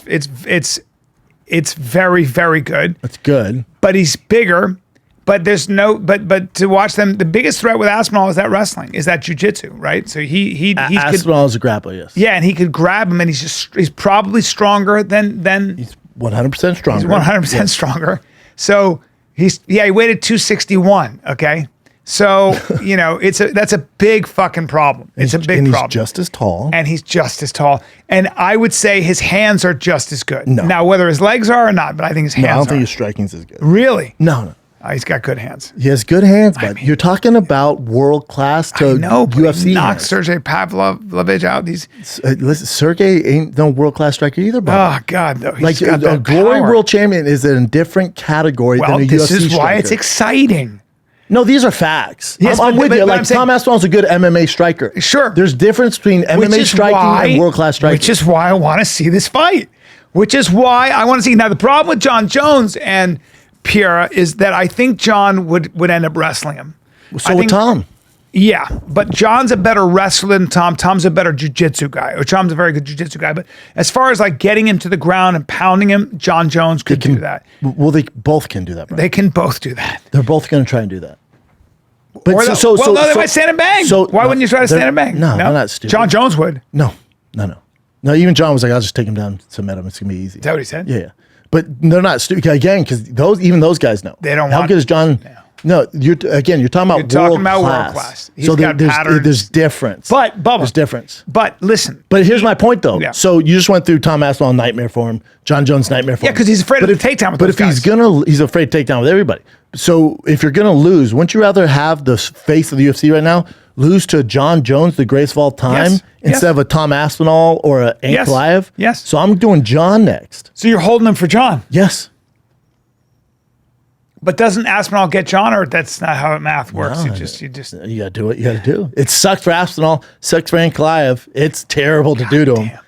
It's very, very good. It's good. But he's bigger. But there's no but to watch them, the biggest threat with Aspinall is that wrestling, is that jiu-jitsu, right? So Aspinall is a grappler, yes. Yeah, and he could grab him, and he's probably stronger than he's 100% stronger. He's 100% stronger. So he weighted 261. Okay. So, that's a big fucking problem. It's a big problem. He's just as tall. And he's just as tall. And I would say his hands are just as good. No. Now, whether his legs are or not, but I think his hands are. I don't think his striking's as good. Really? No. Oh, he's got good hands. He has good hands, but you're talking about world class to UFC. He knocked Sergey Pavlovich out. Listen, Sergey ain't no world class striker either. Oh God, no. Like a glory world champion is in a different category than a UFC this is striker. why it's exciting. No, these are facts. Yes, I'm with you. Like Tom Aspinall's a good MMA striker. Sure. There's difference between MMA striking and world class striking. Which is why I want to see this fight. Which is why I want to see. Now the problem with John Jones and Pereira is that I think John would end up wrestling him. So would Tom. Yeah, but John's a better wrestler than Tom. Tom's a better jiu-jitsu guy, or Tom's a very good jiu-jitsu guy. But as far as like getting him to the ground and pounding him, John Jones could do that. Well, they both can do that, bro. They can both do that. They're both going to try and do that. But they might stand and bang. So why wouldn't you try to stand and bang? No, they're not stupid. John Jones would. No. Even John was like, I'll just take him down, submit him. It's going to be easy. Is that what he said? Yeah. But they're not stupid again because even those guys know. They don't. How good is John? Yeah. No, you're talking about world class. He's got patterns. There's difference. But Bubba, there's difference. But listen. But here's my point though. Yeah. So you just went through Tom Aspinall nightmare form, John Jones nightmare form. Yeah, because he's afraid of the takedown with those guys. He's afraid to take down with everybody. So if you're gonna lose, wouldn't you rather have the face of the UFC right now lose to John Jones, the greatest of all time, instead of a Tom Aspinall or an Ankalaev? Yes. So I'm doing John next. So you're holding him for John? Yes. But doesn't Aspinall get John, or that's not how math works? No, you gotta do what you gotta do. It sucks for Aspinall, sucks for Ankalaev. It's terrible to do to him.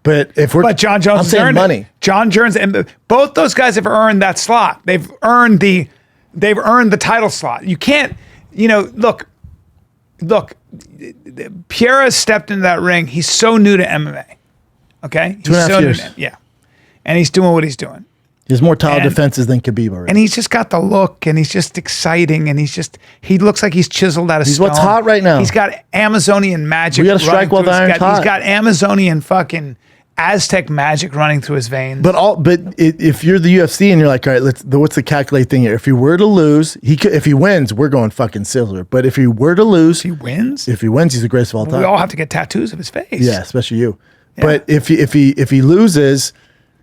But John Jones, I'm saying money. It. John Jones, and both those guys have earned that slot. They've earned the title slot. You can't, look. Pereira stepped into that ring. He's so new to MMA. Okay, he's 2.5 years. Yeah, and he's doing what he's doing. He has more title defenses than Khabib already. And he's just got the look, and he's just exciting, and he looks like he's chiseled out of stone. He's what's hot right now. He's got Amazonian magic. We got to strike while the iron's hot. He's got Amazonian fucking Aztec magic running through his veins. But if you're the UFC and you're like, all right, what's the calculate thing here? If he were to lose, if he wins, we're going fucking silver. But if he were to lose, he wins. If he wins, he's the greatest of all time. We all have to get tattoos of his face. Yeah, especially you. Yeah. But if he loses.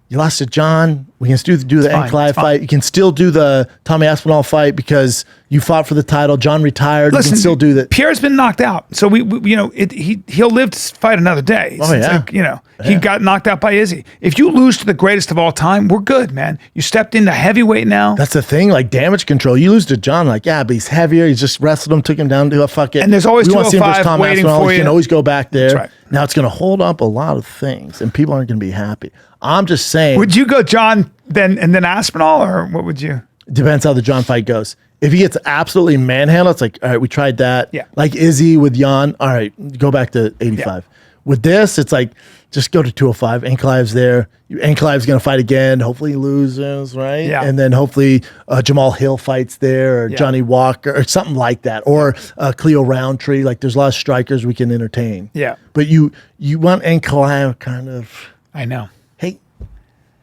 You lost to John. We can still do the Ankalaev fight. You can still do the Tommy Aspinall fight because you fought for the title. John retired. Listen, you can still do that. Pierre's been knocked out, so he'll live to fight another day. Oh yeah. He got knocked out by Izzy. If you lose to the greatest of all time, we're good, man. You stepped into heavyweight now. That's the thing, like damage control. You lose to John, like but he's heavier. He's just wrestled him, took him down to a fuck it. And there's always 205 waiting for you. You can always go back there. That's right. Now it's going to hold up a lot of things, and people aren't going to be happy. I'm just saying. Would you go John then Aspinall, or what would you? Depends how the John fight goes. If he gets absolutely manhandled, it's like, all right, we tried that. Yeah. Like Izzy with Jan, all right, go back to 85. Yeah. With this, it's like, just go to 205. Ankalaev's there. Ankalaev's going to fight again. Hopefully he loses, right? Yeah. And then hopefully Jamal Hill fights there, or Johnny Walker, or something like that. Or Cleo Roundtree. Like, there's a lot of strikers we can entertain. Yeah. But you want Ankalaev kind of... I know.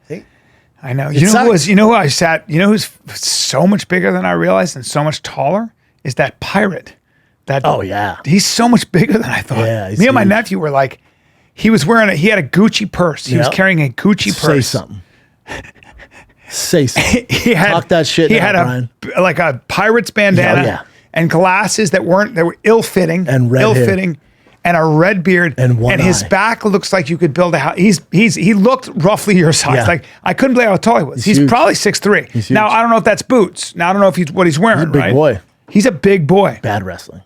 Hey, I know. You know who I sat? You know who's so much bigger than I realized and so much taller is that pirate. Oh yeah, he's so much bigger than I thought. Yeah, me and my nephew were like, he was wearing he had a Gucci purse. He was carrying a Gucci purse. Say something. Say something. Talk that shit. He now, had Brian. like a pirate's bandana and glasses that were ill fitting and red hair. And a red beard, and his back looks like you could build a house. He looked roughly your size. Yeah. Like I couldn't believe how tall he was. He's probably 6'3". Now I don't know if that's boots. Now I don't know if what he's wearing. He's a big boy. He's a big boy. Bad wrestling.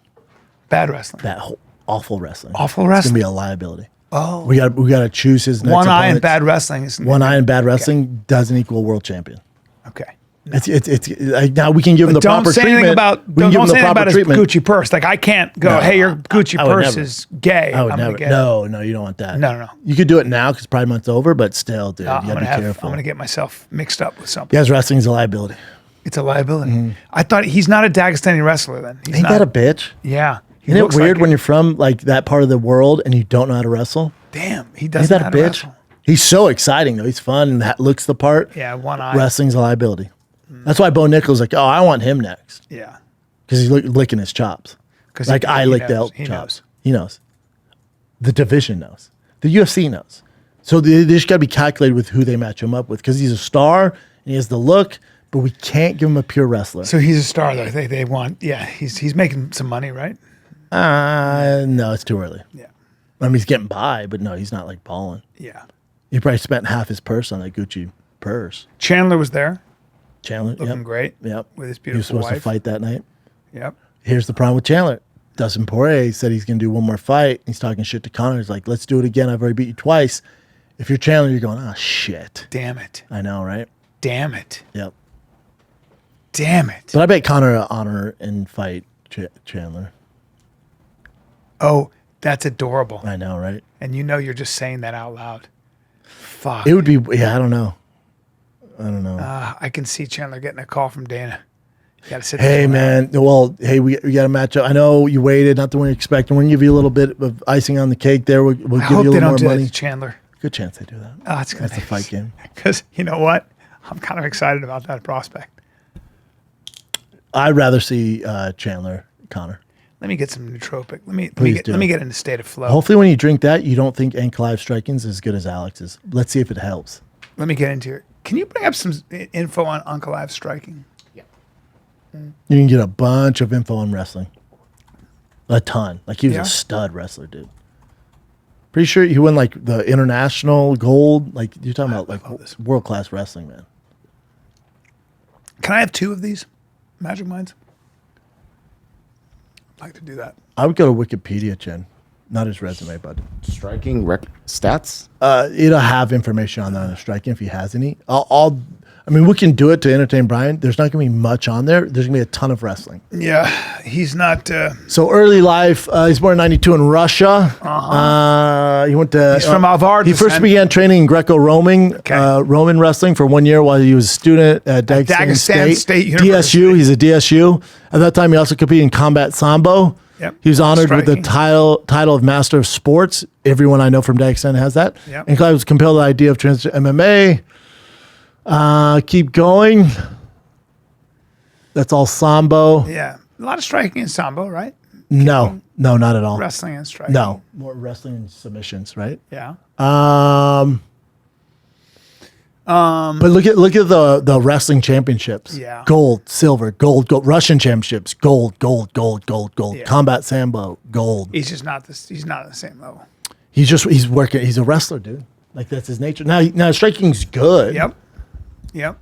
Awful wrestling. Awful wrestling. It's gonna be a liability. Oh, we got to choose his next one eye in opponents. bad wrestling. One eye in bad wrestling doesn't equal world champion. Okay. No. It's like, now we can give him the proper treatment. Don't say anything about his Gucci purse. Like I can't go, hey, your Gucci purse is gay. I would never. No, you don't want that. No. You could do it now because Pride Month's over, but still, dude, you gotta be careful. I'm gonna get myself mixed up with something. Yes, wrestling's a liability. It's a liability. I thought he's not a Dagestani wrestler then. Ain't that a bitch? Yeah. Isn't it weird when you're from like that part of the world and you don't know how to wrestle? Damn, he doesn't know how to wrestle. He's so exciting though. He's fun and looks the part. Yeah, one eye. Wrestling's a liability. That's why Bo Nickel's like, oh, I want him next. Yeah. Because he's licking his chops. Like I licked the chops. He knows. The division knows. The UFC knows. So they just got to be calculated with who they match him up with because he's a star and he has the look, but we can't give him a pure wrestler. So he's a star though. They want, he's making some money, right? No, it's too early. Yeah. I mean, he's getting by, but no, he's not like balling. Yeah. He probably spent half his purse on that Gucci purse. Chandler was there. Chandler, looking great. Yep. With his beautiful wife. He was supposed to fight that night. Yep. Here's the problem with Chandler. Dustin Poirier said he's going to do one more fight. He's talking shit to Conor. He's like, let's do it again. I've already beat you twice. If you're Chandler, you're going, oh, shit. Damn it. I know, right? Damn it. Yep. Damn it. But I bet Conor will honor and fight Chandler. Oh, that's adorable. I know, right? And you're just saying that out loud. Fuck. It would be, I don't know. I can see Chandler getting a call from Dana. You gotta sit hey, man. Well, hey, we got to match up. I know you waited, not the one you expected. We're going to give you a little bit of icing on the cake there. We'll give you a little more money. Chandler. Good chance they do that. Oh, that's good. That's a fight game. Because you know what? I'm kind of excited about that prospect. I'd rather see Chandler Conor. Let me get some nootropic. Let me get in the state of flow. Hopefully, when you drink that, you don't think Ankalaev striking's as good as Alex's. Let's see if it helps. Let me get into it. Can you bring up some info on Ankalaev striking? Yeah. You can get a bunch of info on wrestling. A ton. Like he was a stud wrestler, dude. Pretty sure he won like the international gold. Like you're talking about like world class wrestling, man. Can I have 2 of these Magic Minds? I'd like to do that. I would go to Wikipedia, Jen. Not his resume, bud. Striking stats? It'll have information on that on the striking if he has any. I mean, we can do it to entertain Brian. There's not going to be much on there. There's going to be a ton of wrestling. Yeah, he's not. So early life, he's born in 92 in Russia. He went to. He's from Alvar. He first began training in Greco-Roman Roman wrestling for 1 year while he was a student at Dagestan State University. DSU. He's a DSU. At that time, he also competed in combat sambo. Yep. He was honored with the title of Master of Sports. Everyone I know from Dagestan has that. Yep. And Clive was compelled by the idea of transition to MMA. Keep going. That's all sambo. Yeah. A lot of striking in sambo, right? No, not at all. Wrestling and striking. No, more wrestling and submissions, right? Yeah. But look at the wrestling championships. Yeah. Gold, silver, gold. Russian championships, gold. Yeah. Combat sambo, gold. He's just not this. He's not at the same level. He's working. He's a wrestler, dude. Like that's his nature. Now striking's good. Yep.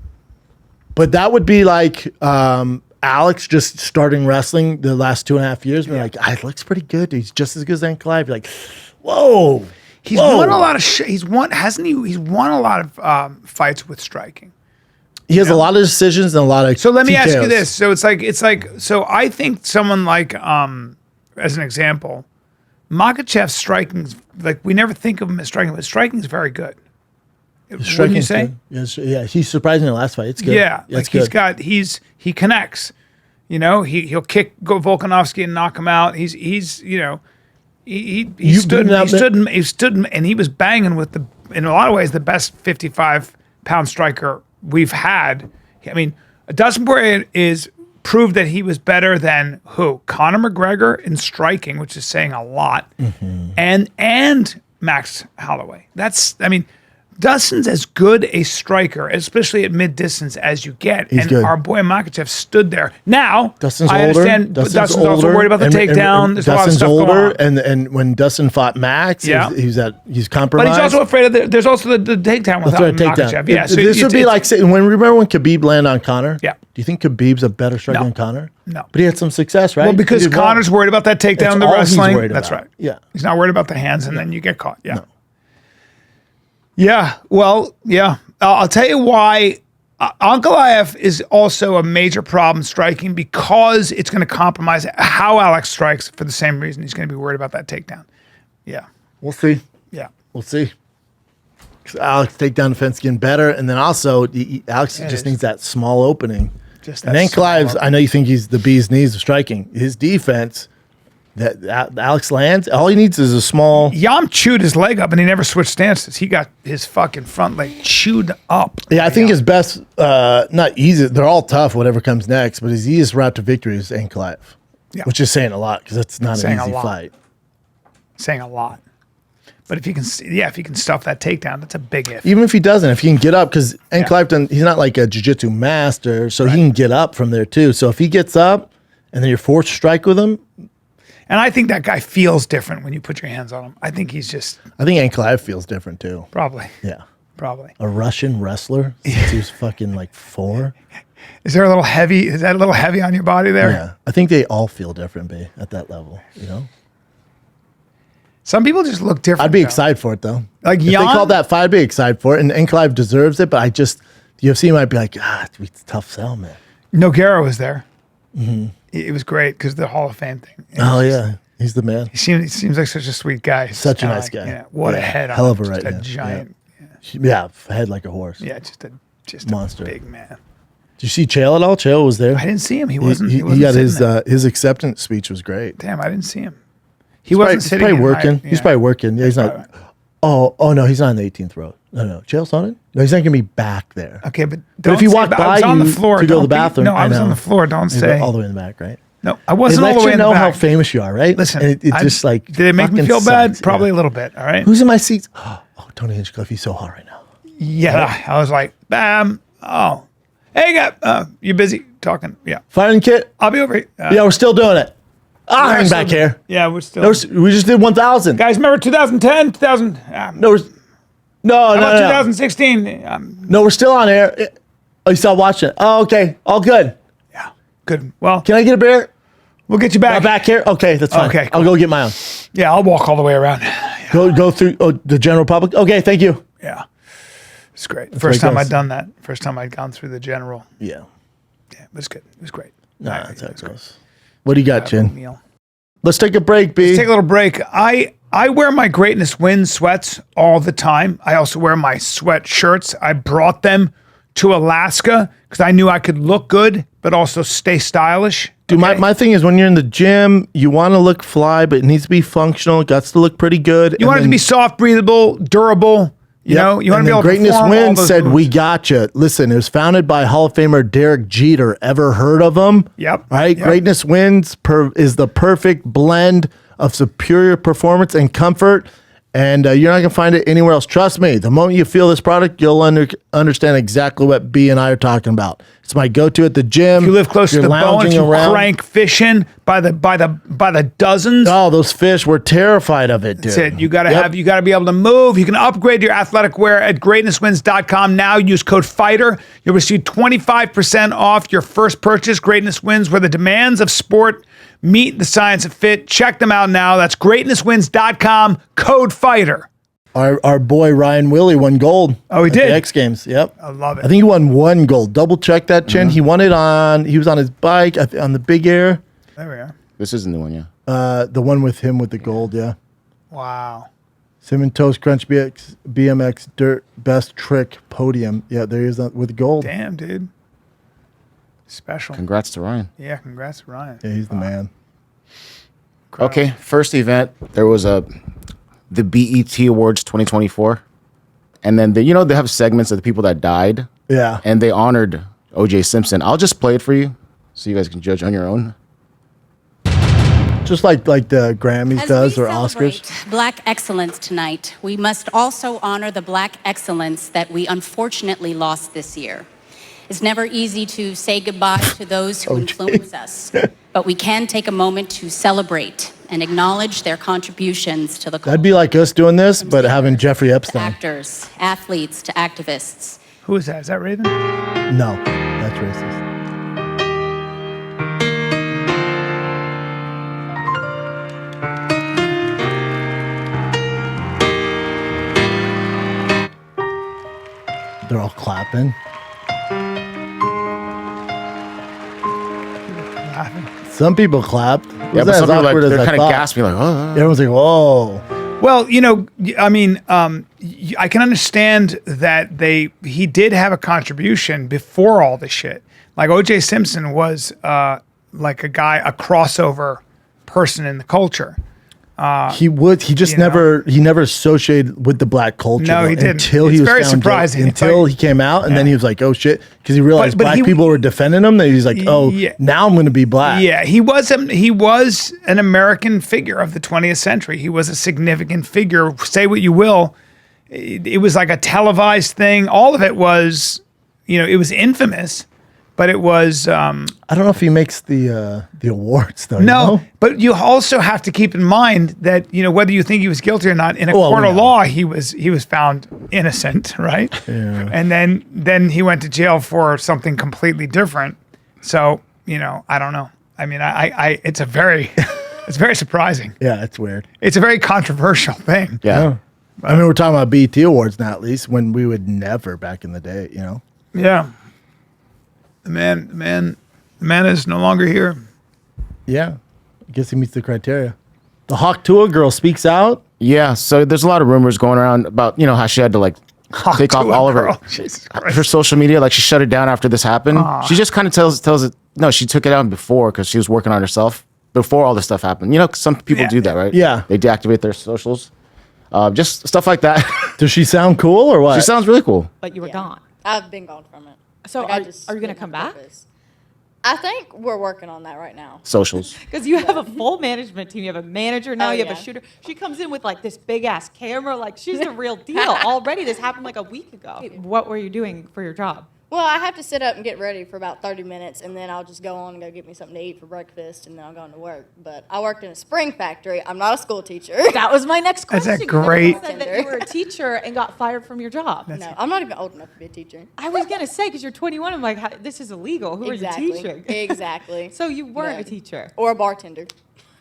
But that would be like Alex just starting wrestling the last 2.5 years. We're like, it looks pretty good. He's just as good as Ankalaev. You're like, whoa. He's won a lot of he's won a lot of fights with striking. He has a lot of decisions and a lot of So let me ask you TKOs. this. So it's like so I think someone like as an example, Makhachev's striking's like we never think of him as striking, but striking is very good. Wouldn't you say? Good. Yes, yeah, he's surprising in the last fight. It's good. Yeah, it's like good. he connects. You know, he'll kick Volkanovski and knock him out. He stood and he was banging with in a lot of ways the best 55 pound striker we've had. I mean, Dustin Poirier is proved that he was better than who? Conor McGregor in striking, which is saying a lot, and Max Holloway. Dustin's as good a striker, especially at mid distance, as you get. And good. our boy Makhachev stood there. Now, Dustin's I older. understand Dustin's also older. worried about the takedown. There's a lot of Dustin's stuff older, going on. and when Dustin fought Max, he's compromised. But he's also afraid of there's also the takedown without Makhachev. Yeah, so this would be like saying, remember when Khabib landed on Conor? Yeah. Do you think Khabib's a better striker than Conor? No. But he had some success, right? Well, because Conor's worried about that takedown, the all he's wrestling. worried That's about. right. Yeah. He's not worried about the hands, and then you get caught. Yeah. No. Yeah. Well, yeah. I'll tell you why. Ankalaev is also a major problem striking because it's going to compromise how Alex strikes for the same reason. He's going to be worried about that takedown. Yeah. We'll see. Yeah. We'll see. 'Cause Alex takedown defense getting better, and then also Alex just needs that small opening. Just and that Ankalaev's, small I know you think he's the bee's knees of striking. His defense that Alex lands, all he needs is a small. Yam chewed his leg up and he never switched stances. He got his fucking front leg chewed up. Yeah, I think his best, not easy. They're all tough, whatever comes next. But his easiest route to victory is Ankalaev, which is saying a lot because it's not an easy fight. Saying a lot. But if he can, if he can stuff that takedown, that's a big if. Even if he doesn't, if he can get up, because Ankalaev, he's not like a jiu-jitsu master, so he can get up from there too. So if he gets up and then you're forced to strike with him. And I think that guy feels different when you put your hands on him. I think he's just. I think Ankalaev feels different too. Probably. Yeah. Probably. A Russian wrestler since he was fucking like 4. Is there a little heavy? Is that a little heavy on your body there? Yeah. I think they all feel different, B, at that level, you know? Some people just look different. I'd be excited for it though. Like if they called that fight, I'd be excited for it. And Ankalaev deserves it, but the UFC might be like, it's a tough sell, man. Nogueira was there. Mm-hmm. It was great because the Hall of Fame thing. Yeah. He's the man. He seems like such a sweet guy. He's such a nice guy. Yeah, what a head. Hell of a right. right. A giant. Yeah, head like a horse. Yeah, just a monster. big man. Did you see Chael at all? Chael was there. I didn't see him. He wasn't. He got his acceptance speech was great. Damn, I didn't see him. He wasn't sitting. He's probably working. He's probably working. Yeah, he's not. Oh no, he's not on the 18th row. No, Chael's on it. No, he's not gonna be back there. Okay, but if you walk by, I was on the floor to go to the bathroom. No, I was on the floor. Don't say all the way in the back, right? No, I wasn't all the way in the back. They let you know how famous you are, right? Listen, and it just like did it make me feel bad? Probably a little bit. All right. Who's in my seats? Oh, Tony Hinchcliffe. He's so hot right now. Yeah, I was like, bam. Oh, hey, you busy talking? Yeah. Firing kit. I'll be over here. Yeah, we're still doing it. Hang back here. Yeah, we're still. We just did 1,000. Guys, remember 2010, 2000? No, 2016. No, we're still on air. Oh, you still watching it? Oh, okay. All good. Yeah, good. Well, can I get a beer? We'll get you back. Back here? Okay, that's fine. Okay, cool. I'll go get my own. Yeah, I'll walk all the way around. Yeah. Go through the general public? Okay, thank you. Yeah. It's great. First time I'd done that. First time I'd gone through the general. Yeah. Yeah, it was good. It was great. Nah, that's how it goes. What do you got, Chin? Meal. Let's take a break, B. Let's take a little break. I wear my Greatness Wins sweats all the time. I also wear my sweat shirts. I brought them to Alaska because I knew I could look good, but also stay stylish. Dude, my thing is when you're in the gym, you want to look fly, but it needs to be functional. It got to look pretty good. You want it to be soft, breathable, durable. You know, you want to be able to Greatness perform Wins all those said, moves. we gotcha. Listen, it was founded by Hall of Famer Derek Jeter. Ever heard of him? Yep. Right? Yep. Greatness Wins is the perfect blend of superior performance and comfort. And you're not going to find it anywhere else. Trust me, the moment you feel this product, you'll understand exactly what B and I are talking about. It's my go-to at the gym. If you live close to the bone, if you crank fishing by the dozens. Oh, those fish were terrified of it, dude. That's it. You got to be able to move. You can upgrade your athletic wear at greatnesswins.com now. Use code FIGHTER. You'll receive 25% off your first purchase. Greatness Wins, where the demands of sport meet the science of fit. Check them out now. That's greatnesswins.com, code FIGHTER. Our boy Ryan Willie won gold. Oh, he at did? the X Games. Yep. I love it. I think he won 1 gold. Double check that, Chin. He won it he was on his bike on the Big Air. There we are. This isn't the one, yeah. The one with him with the gold, yeah. Wow. Cinnamon Toast Crunch BMX Dirt Best Trick Podium. Yeah, there he is with gold. Damn, dude. Special. Congrats to Ryan. Yeah, congrats to Ryan. Yeah, he's the man. Incredible. Okay, first event, there was the BET Awards 2024. And then they have segments of the people that died. Yeah. And they honored O.J. Simpson. I'll just play it for you so you guys can judge on your own. Just like the Grammys does or Oscars. Black excellence tonight, we must also honor the Black excellence that we unfortunately lost this year. It's never easy to say goodbye to those who influence us, but we can take a moment to celebrate and acknowledge their contributions to the culture. That'd be like us doing this, but having Jeffrey To Epstein. actors, athletes, to activists. Who is that? Is that Raven? No, that's racist. They're all clapping. Some people clapped. Yeah, but some people they're kind of gasping like, oh. Everyone's like, whoa. Well, I mean, I can understand that he did have a contribution before all this shit. Like O.J. Simpson was like a crossover person in the culture. He never associated with the black culture. No, he didn't. Until It's he was very found surprising. Until he came out, and then he was like, "Oh shit," because he realized But black people were defending him. Then he's like, "Oh, now I'm going to be black." Yeah, he was an American figure of the 20th century. He was a significant figure. Say what you will, it was like a televised thing. All of it was, it was infamous, but it was. I don't know if he makes the awards though. No, but you also have to keep in mind that whether you think he was guilty or not, in a court of law, he was found innocent, right? Yeah. And then he went to jail for something completely different. So I don't know. I mean, it's very surprising. Yeah, it's weird. It's a very controversial thing. Yeah. I mean, we're talking about BET Awards now, at least, when we would never back in the day. Yeah. The man is no longer here. Yeah, I guess he meets the criteria. The Hawk Tuah girl speaks out. Yeah, so there's a lot of rumors going around about, how she had to take off all of her social media. Like she shut it down after this happened. She just kind of tells it. No, she took it down before because she was working on herself before all this stuff happened. 'Cause some people do that, right? Yeah. They deactivate their socials. Just stuff like that. Does she sound cool or what? She sounds really cool. But you were gone. I've been gone from it. So Like, are you going to come back? I think we're working on that right now. Socials. Because you have a full management team. You have a manager now. Oh, You have yeah. a shooter. She comes in with like this big ass camera. Like she's the real deal. Already, this happened like a week ago. What were you doing for your job? Well, I have to sit up and get ready for about 30 minutes, and then I'll just go on and go get me something to eat for breakfast, and then I'll go into work. But I worked in a spring factory. I'm not a school teacher. That was my next That's question. a great- You said that you were a teacher and got fired from your job. No, I'm not even old enough to be a teacher. I was gonna say because you're 21. I'm like, this is illegal. Who are you teaching? Exactly. So you weren't No. a teacher. Or a bartender.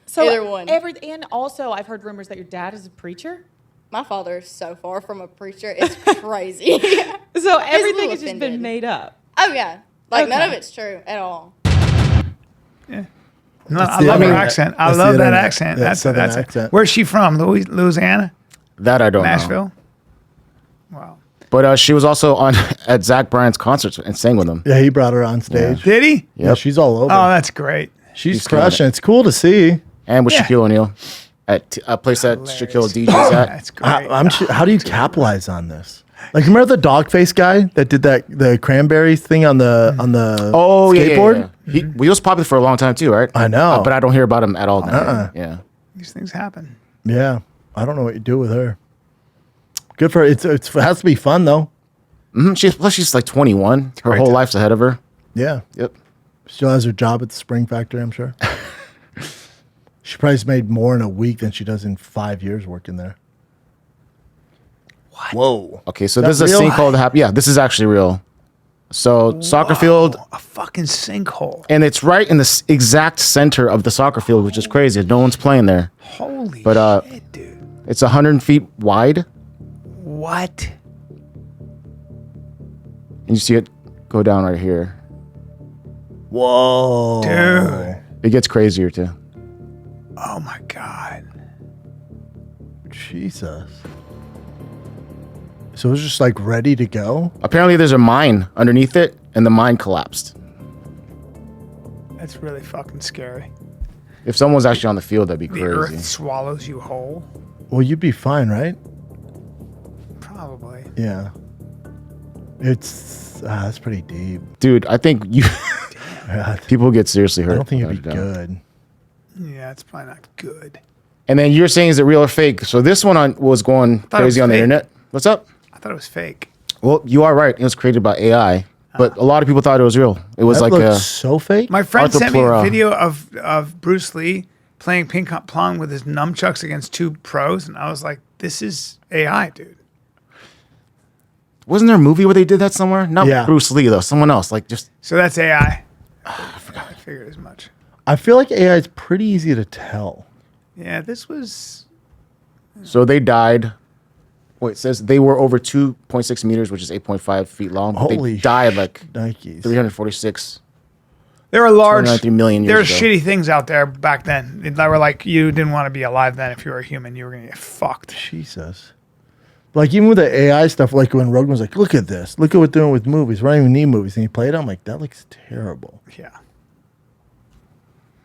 So Either one. And also, I've heard rumors that your dad is a preacher. My father is so far from a preacher. It's crazy. So a everything little has just been offended. made up. Oh, yeah. Like, none Okay. of it's true at all. No, I the love her internet. accent. I That's the love that internet. accent. That That's southern that's accent. Where's she from? Louisiana? That I don't know. Nashville? Wow. But she was also at Zach Bryan's concerts and sang with him. Yeah, he brought her on stage. Did he? Yeah, she's all over. Oh, that's great. She's crushing. It's cool to see. And with Yeah. Shaquille O'Neal at a place that Shaquille DJs at. That's great. How do you capitalize on this? Like, remember the dog face guy that did the cranberry thing on the Oh, skateboard? yeah. He was popular for a long time too, right? I know. But I don't hear about him at all now. Yeah. These things happen. Yeah, I don't know what you do with her. Good for her. It has to be fun though. She's like 21. Her whole life's ahead of her. Yeah, Yep. still has her job at the spring factory. I'm sure. She probably has made more in a week than she does in 5 years working there. What? Whoa. Okay, so Is this that is a real? sinkhole that happened. Yeah, this is actually real. So soccer field, A fucking sinkhole. and it's right in the exact center of the soccer field, which is crazy. No one's playing there. Holy But shit, dude. it's 100 feet wide, What? and you see it go down right here. Whoa. Dude. It gets crazier too. Oh my God. Jesus. So it was just like ready to go. Apparently, there's a mine underneath it, and the mine collapsed. That's really fucking scary. If someone's actually on the field, that'd be The crazy. earth swallows you whole. Well, you'd be fine, right? Probably. probably. Yeah. That's pretty deep. Dude, I think you people get seriously hurt. I don't think it'd be without a doubt. good. Yeah, it's probably not good. And then you're saying, is it real or fake? So this one was going thought it was crazy on the fake. internet. What's up? I thought it was fake. Well, you are right. It was created by AI, but a lot of people thought it was real. It was That like looks a so fake. My friend Arthur sent me a Plura. video of Bruce Lee playing ping pong with his nunchucks against two pros, and I was like, "This is AI, dude." Wasn't there a movie where they did that somewhere? Not Yeah. Bruce Lee though. Someone else. Like just So that's AI. I figured as much. I feel like AI is pretty easy to tell. Yeah, this was. so they died. Wait, it says they were over 2.6 meters, which is 8.5 feet long. But Holy they died like Nikes. 346. There were large. 293 million There were years ago. shitty things out there back then that were like you didn't want to be alive then. If you were a human, you were gonna get fucked. Jesus. Like even with the AI stuff, like when Rogan was like, "Look at this! Look at what they're doing with movies. We don't even need movies." And he played it. I'm like, "That looks terrible." Yeah.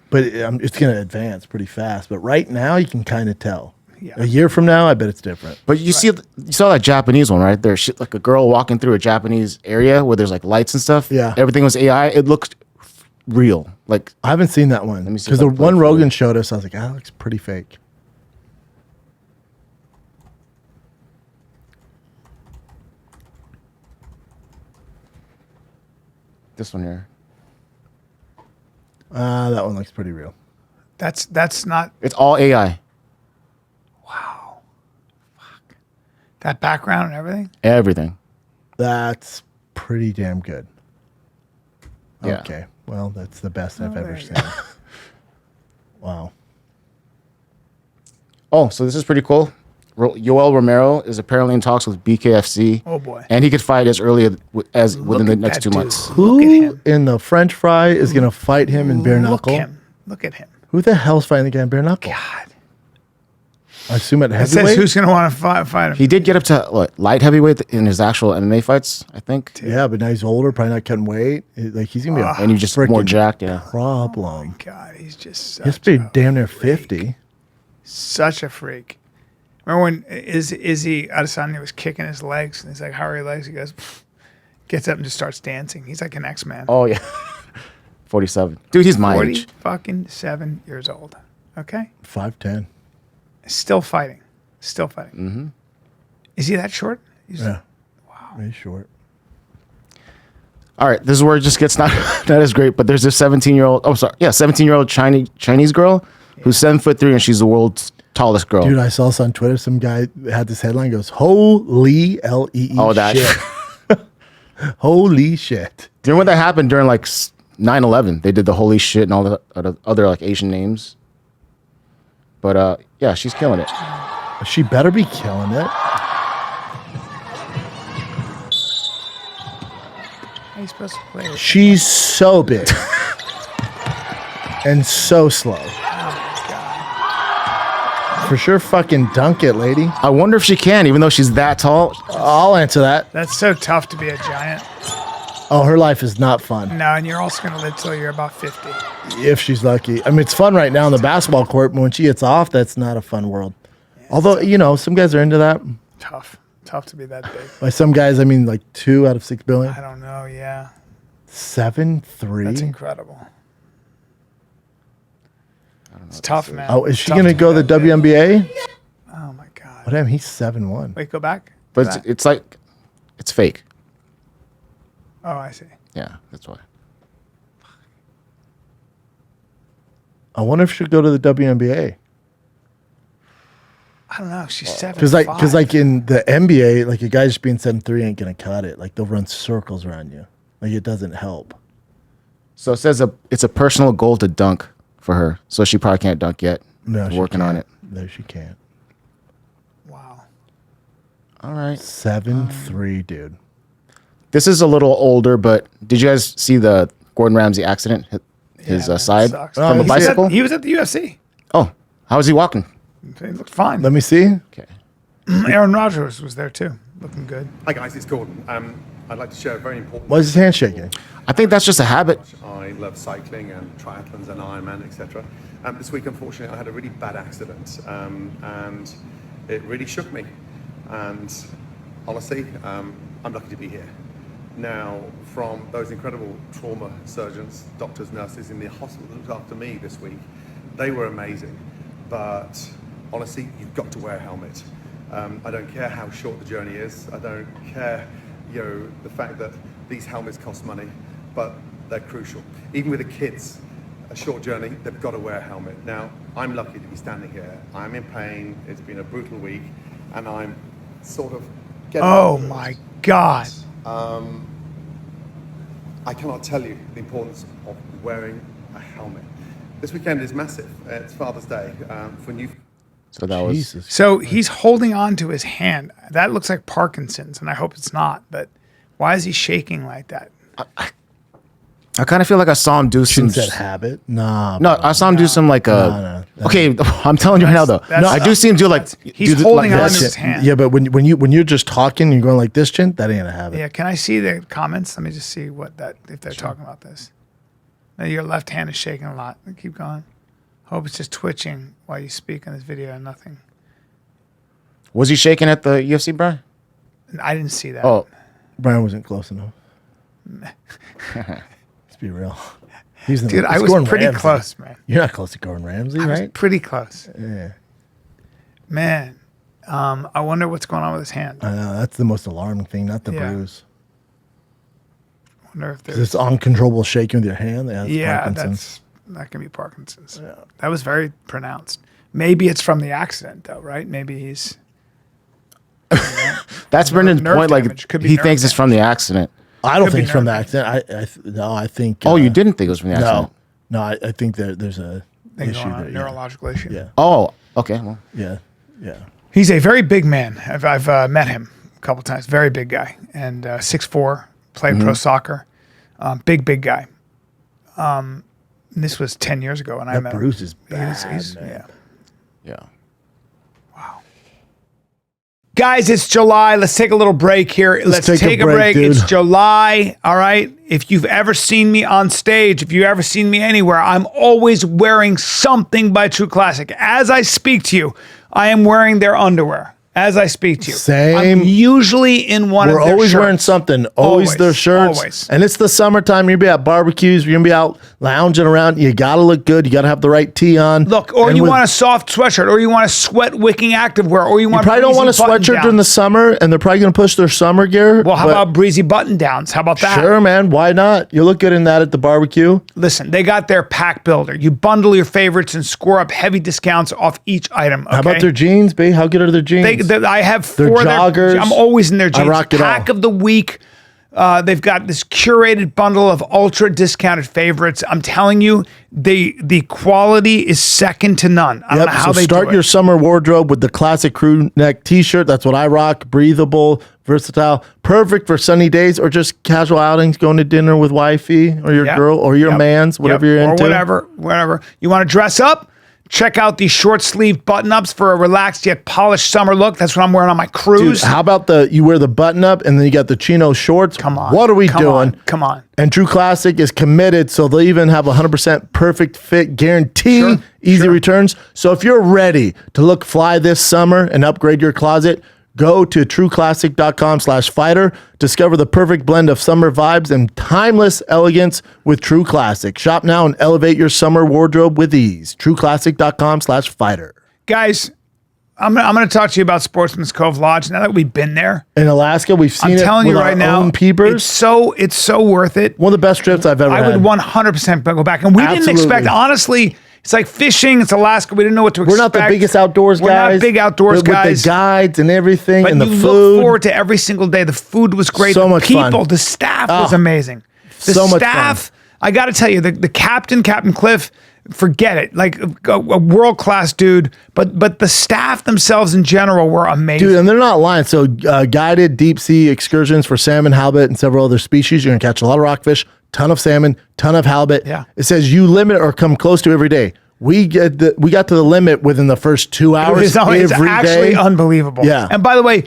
But it's going to advance pretty fast. But right now, you can kind of tell. Yeah. A year from now, I bet it's different. But you saw that Japanese one, right? There's shit like a girl walking through a Japanese area where there's like lights and stuff. Yeah. Everything was AI. It looked real. Like I haven't seen that one. me see Because if I the can play one it for Rogan you. showed us, I was like, that looks pretty fake. this one here. That one looks pretty real. That's not. It's all AI. Wow. Fuck. That background and everything. Everything. That's pretty damn good. Yeah. Okay. Well, that's the best I've ever there you seen. Wow. Oh, so this is pretty cool. Yoel Romero is apparently in talks with BKFC. Oh, boy. And he could fight as early as within the at next that 2 dude. months. Look at Who him. in the French fry is going to fight him in bare Look knuckle? him. Look at him. Who the hell's fighting the guy in bare knuckle? God. I assume at It heavyweight. says who's gonna want to fight him. He did get up to light heavyweight in his actual MMA fights, I think. Yeah, but now he's older, probably not cutting weight. Like he's gonna be a And he's just more freaking jacked, yeah. problem. God, he's just He's such be a, damn near 50. such a freak. Remember when Izzy Adesanya was kicking his legs and he's like, "How are your legs?" He goes, "Pfft," gets up and just starts dancing. He's like an X-Man. Oh, yeah. 47. Dude, he's my 40 age. fucking 7 years old. Okay, 5'10". still fighting. Still fighting. Mm-hmm. Is he that short? He's, Yeah. Wow. He's short. All right, this is where it just gets not as great, but there's this 17-year-old Chinese girl who's 7'3" and she's the world's tallest girl. Dude, I saw this on Twitter. Some guy had this headline goes, "Holy L-E-E Oh, that. shit." Holy shit. Do you remember when that happened during like 9/11? They did the holy shit and all the other like Asian names. But yeah, she's killing it. She better be killing it. how you supposed to play it? She's so big. And so slow. For sure fucking dunk it, lady. I wonder if she can, even though she's that tall. I'll answer that. That's so tough to be a giant. Oh, her life is not fun. No, and you're also gonna live till you're about 50. If she's lucky. I mean, it's fun right now on the basketball court, but when she gets off, that's not a fun world. Although, you know, some guys are into that. Tough to be that big. By some guys, I mean like 2 out of 6 billion. I don't know. Yeah, 7'3". that's incredible. It's tough, man. Oh, is she Tough gonna to go be the that big. WNBA? Oh my god. Oh, damn, he's 7'1". Wait, go back. But Go back. it's like, it's fake. Oh, I see. Yeah, that's why. I wonder if she'll go to the WNBA. I don't know. She's 7'5". Because like in the NBA, like a guy just being 7'3" ain't gonna cut it. Like they'll run circles around you. Like it doesn't help. So it says it's a personal goal to dunk for her. So she probably can't dunk yet. No, she Working on can't. it. No, she can't. Wow. All right. 7'3", dude. This is a little older, but did you guys see the Gordon Ramsay accident? His Yeah, man, side sucks. from a he bicycle? He was at the UFC. Oh, how was he walking? He looked fine. Let me see. Okay. Aaron Rodgers was there too, looking good. Hi guys, it's Gordon. I'd like to share a very important. Why is his hand shaking? I think that's just a habit. I love cycling and triathlons and Ironman, etc. This week, unfortunately, I had a really bad accident, and it really shook me. And honestly, I'm lucky to be here. Now, from those incredible trauma surgeons, doctors, nurses in the hospital that looked after me this week, they were amazing. But honestly, you've got to wear a helmet. I don't care how short the journey is. I don't care, the fact that these helmets cost money, but they're crucial. Even with the kids, a short journey, they've got to wear a helmet. Now, I'm lucky to be standing here. I'm in pain. It's been a brutal week, and I'm sort of getting Oh my God. I cannot tell you the importance of wearing a helmet. This weekend is massive. It's Father's Day for new. So that was. Jesus. So he's holding on to his hand. That looks like Parkinson's, and I hope it's not. But why is he shaking like that? I kind of feel like I saw him do some. Shouldn't that habit? Nah. No, I saw him do some like No. Okay, I'm telling you right now though. That's- I do see him do like. He's do the- holding like on this. to his hand. Yeah, but when you're just talking, you're going like this, Chin. That ain't a habit. Yeah, can I see the comments? Let me just see if they're talking about this. Now, your left hand is shaking a lot. Keep going. Hope it's just twitching while you speak in this video and nothing. Was he shaking at the UFC, Brian? I didn't see that. Oh, Brian wasn't close enough. Let's be real. He's in Dude, I it's was Gordon pretty Ramsay. close, man. You're not close to Gordon Ramsay, I was right? pretty close. Yeah. Man, I wonder what's going on with his hand. I I know that's the most alarming thing, not the Yeah. bruise. wonder if there's... This uncontrollable shaking with your hand. That's Yeah, Parkinson's. that can be Parkinson's. Yeah. That was very pronounced. Maybe it's from the accident, though, right? Maybe he's... that's Brendan's nerve point. damage. Like Could be he nerve thinks it's from the accident. I don't Could be think it's from the nerve accident. I think. Oh, you didn't think it was from the accident? No, I think there's a thing issue going on, there. neurological issue. Yeah, Oh, okay. Well, yeah. He's a very big man. I've met him a couple times. Very big guy. And 6'4", played pro soccer. Big guy. And this was 10 years ago when I That met bruise him. is bad, man. Yeah. yeah. Guys, it's July. Let's take a little break here. Let's take a break. dude. It's July. All right. If you've ever seen me on stage, if you've ever seen me anywhere, I'm always wearing something by True Classic. As I speak to you, I am wearing their underwear. As I speak to you. Same. I'm usually in one of We're their always shirts. wearing something. Always their shirts. Always. And it's the summertime. You're gonna be at barbecues. You're gonna be out lounging around. You gotta look good. You gotta have the right tee on. Look, or And you with- want a soft sweatshirt, or you want a sweat wicking activewear, or you You want probably don't want a breezy button sweatshirt during the downs. summer, and they're probably gonna push their summer gear. Well, how but about breezy button downs? How about that? Sure, man. Why not? You look good in that at the barbecue. Listen, they got their pack builder. You bundle your favorites and score up heavy discounts off each item. Okay? How about their jeans, babe? How good are their jeans? I have Their four. joggers. I'm always in their jeans. I rock it Pack all. of the week. They've got this curated bundle of ultra discounted favorites. I'm telling you, the quality is second to none. I don't know how so they start do your it. summer wardrobe with the classic crew neck t-shirt. That's what I rock. Breathable, versatile, perfect for sunny days or just casual outings, going to dinner with wifey or your Yep. girl or your Yep. man's, whatever Yep. you're into. Or whatever. You want to dress up? Check out the short sleeve button ups for a relaxed yet polished summer look. That's what I'm wearing on my Dude, cruise. how about you wear the button up and then you got the chino shorts? Come on. What are we Come doing? on. Come on. And True Classic is committed, so they'll even have 100% perfect fit guarantee, Sure, easy sure. returns. So if you're ready to look fly this summer and upgrade your closet, go to trueclassic.com/fighter. Discover the perfect blend of summer vibes and timeless elegance with True Classic. Shop now and elevate your summer wardrobe with ease. trueclassic.com/fighter. Guys, I'm going to talk to you about Sportsman's Cove Lodge. Now that we've been there, In Alaska, we've seen I'm it telling you with right our now, own peepers. it's so worth it. One of the best trips I've ever I had. would 100% go back. And we didn't Absolutely. expect, honestly, it's like fishing. It's Alaska. We didn't know what to expect. We're not the biggest outdoors We're guys. not big outdoors but guys. With the guides and everything But and the you food. look forward to every single day. The food was great. So The much people, fun. the staff was Oh, amazing. The so much staff, I got to tell you, the captain, Captain Cliff, forget it. Like a world-class dude. But the staff themselves in general were amazing. Dude, and they're not lying. So guided deep sea excursions for salmon, halibut, and several other species. You're going to catch a lot of rockfish, ton of salmon, ton of halibut. Yeah. It says you limit or come close to every day. We got to the limit within the first 2 hours It's every actually day. unbelievable. Yeah. And by the way,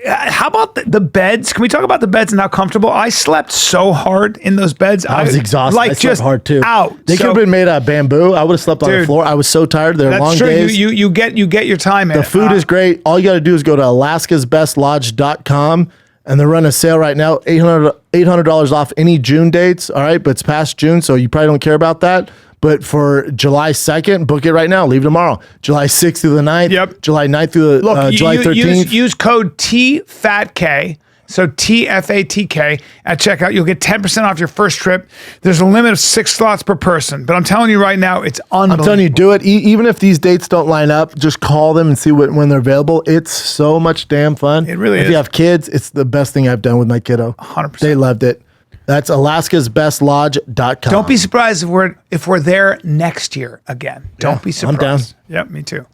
How about the beds? Can we talk about the beds and how comfortable? I slept so hard in those beds. I was exhausted. Like I slept just hard too. out. They could have been made out of bamboo. I would have slept on the Dude, floor. I was so tired. They're long That's true. days. You get your time in. The food is great. All you got to do is go to alaskasbestlodge.com and they're running a sale right now. $800 off any June dates. All right. But it's past June, so you probably don't care about that. But for July 2nd, book it right now. Leave tomorrow. July 6th through the 9th. Yep. July 9th through the July 13th. Use code TFATK. So TFATK at checkout. You'll get 10% off your first trip. There's a limit of 6 slots per person. But I'm telling you right now, it's unbelievable. I'm telling you, do it. Even if these dates don't line up, just call them and see when they're available. It's so much damn fun. It really if is. you have kids, it's the best thing I've done with my kiddo. 100%. They loved it. That's alaskasbestlodge.com. Don't be surprised if we're there next year again. Don't be I'm down. surprised. Yep, me too.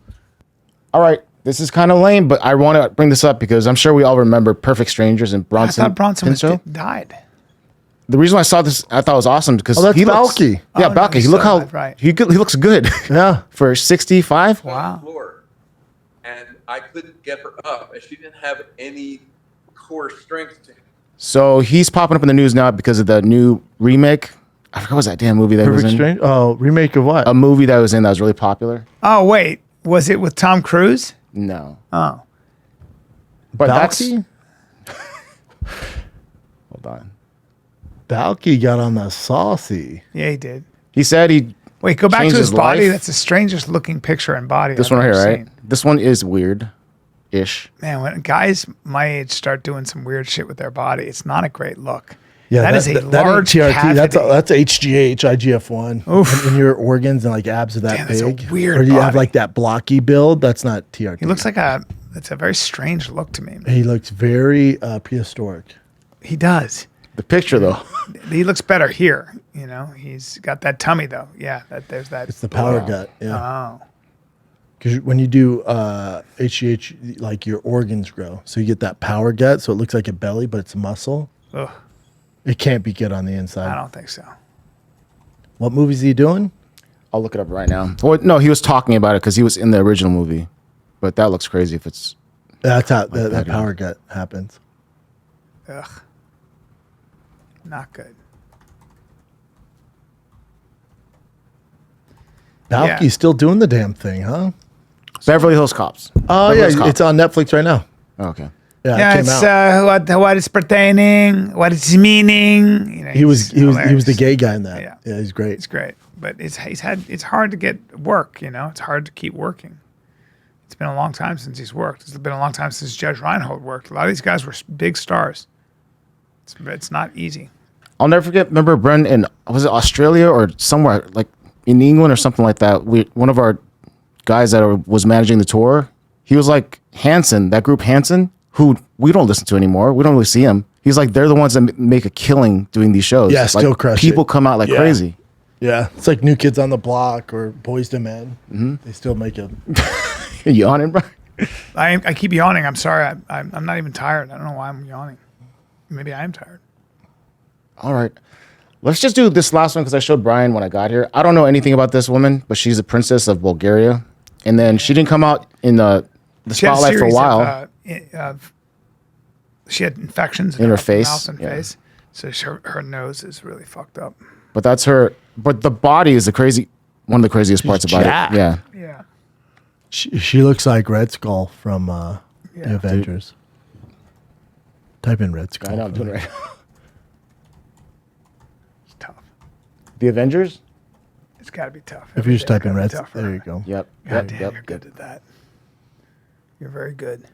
All right. This is kind of lame, but I want to bring this up because I'm sure we all remember Perfect Strangers and I Bronson. thought Bronson Pinchot. died. The reason why I saw this, I thought it was awesome because that's he looks, Balky. Yeah, Oh, no, Balky. he's He look still how alive, right. he looks good. Yeah. For 65. Wow. Floor, and I couldn't get her up, and she didn't have any core strength to. So he's popping up in the news now because of the new remake. I forgot what was that damn movie that was Perfect in. Strange. Oh, remake of what? A movie that was in that was really popular. Oh, wait. Was it with Tom Cruise? No. Oh. But Balky? Hold on. Balky got on the saucy. Yeah, he did. He said he. Wait, go back changed to his body. life. That's the strangest looking picture and body. This I've one right ever here, right? seen. This one is weird-ish. Man, when guys my age start doing some weird shit with their body, it's not a great look. Yeah, that is a that ain't large TRT. cavity. That's HGH, IGF-1. Oof. And your organs and like abs are that Damn, that's a big. weird Or do you have body. like that blocky build? That's not TRT. He looks like it's a very strange look to me. He looks very prehistoric. He does. The picture, though. He looks better here. You know, he's got that tummy though. Yeah, there's that. It's the power gut. Yeah. Oh, Because when you do HGH, like your organs grow. So you get that power gut. So it looks like a belly, but it's muscle. ugh, It can't be good on the inside. I don't think so. What movie is he doing? I'll look it up right now. Well, no, he was talking about it because he was in the original movie. But that looks crazy if it's. That's how that that power gut happens. Ugh, not good. Balky's Yeah. still doing the damn thing, huh? Beverly Hills Cops. Oh, Beverly yeah. Hills Cop. It's on Netflix right now. Oh, okay. Yeah, Yeah, it came it's out. what it's pertaining, what it's meaning. You know, He was hilarious. the gay guy in that. Yeah. Yeah, he's great. It's great, but it's hard to get work. You know, it's hard to keep working. It's been a long time since he's worked. It's been a long time since Judge Reinhold worked. A lot of these guys were big stars. It's not easy. I'll never forget. Remember, Bren, in was it Australia or somewhere like in England or something like that? One of our guys that was managing the tour, he was like Hanson, that group Hanson, who we don't listen to anymore. We don't really see him. He's like they're the ones that make a killing doing these shows. Yeah, like, still crush people it. come out like Yeah. crazy. Yeah. It's like New Kids on the Block or Boys to Men. Mm-hmm. They still make it. You yawning, bro? I keep yawning. I'm sorry. I'm not even tired. I don't know why I'm yawning. Maybe I am tired. All right. Let's just do this last one because I showed Brian when I got here. I don't know anything about this woman, but she's a princess of Bulgaria. And then she didn't come out in the She had spotlight for a series while. She had infections In her mouth face, and yeah. face. So her nose is really fucked up. But that's her. But the body is one of the craziest parts about jacked. it. Yeah. Yeah. She looks like Red Skull from the Avengers. Type in Red Skull. I know I'm doing it right. It's tough. The Avengers? It's got to be tough. If you just type in Everything's Red gotta be Skull, tougher. there you go. Yep. God Yep. damn, Yep. you're good at that. You're very good.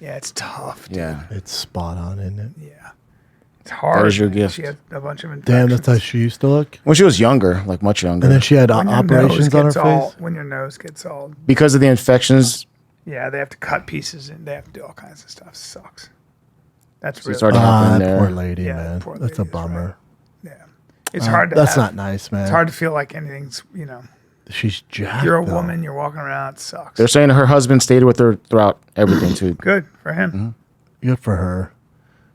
Yeah, it's tough. Dude. Yeah. It's spot on, isn't it? Yeah. It's hard. is your man. gift. She had a bunch of infections. Damn, that's how she used to look. When she was younger, like much younger. And then she had When your operations nose on her gets all- face. When your nose gets all, because of the infections, yeah, they have to cut pieces and they have to do all kinds of stuff. Sucks. That's So really it's already Ah, happened that there. poor lady, Yeah, man. poor That's a lady is bummer. right. Yeah. It's hard to That's have- not nice, man. It's hard to feel like anything's, She's jacked. you're a though. woman, you're walking around, it sucks. They're saying her husband stayed with her throughout everything too. Good for him. Mm-hmm. Good for her.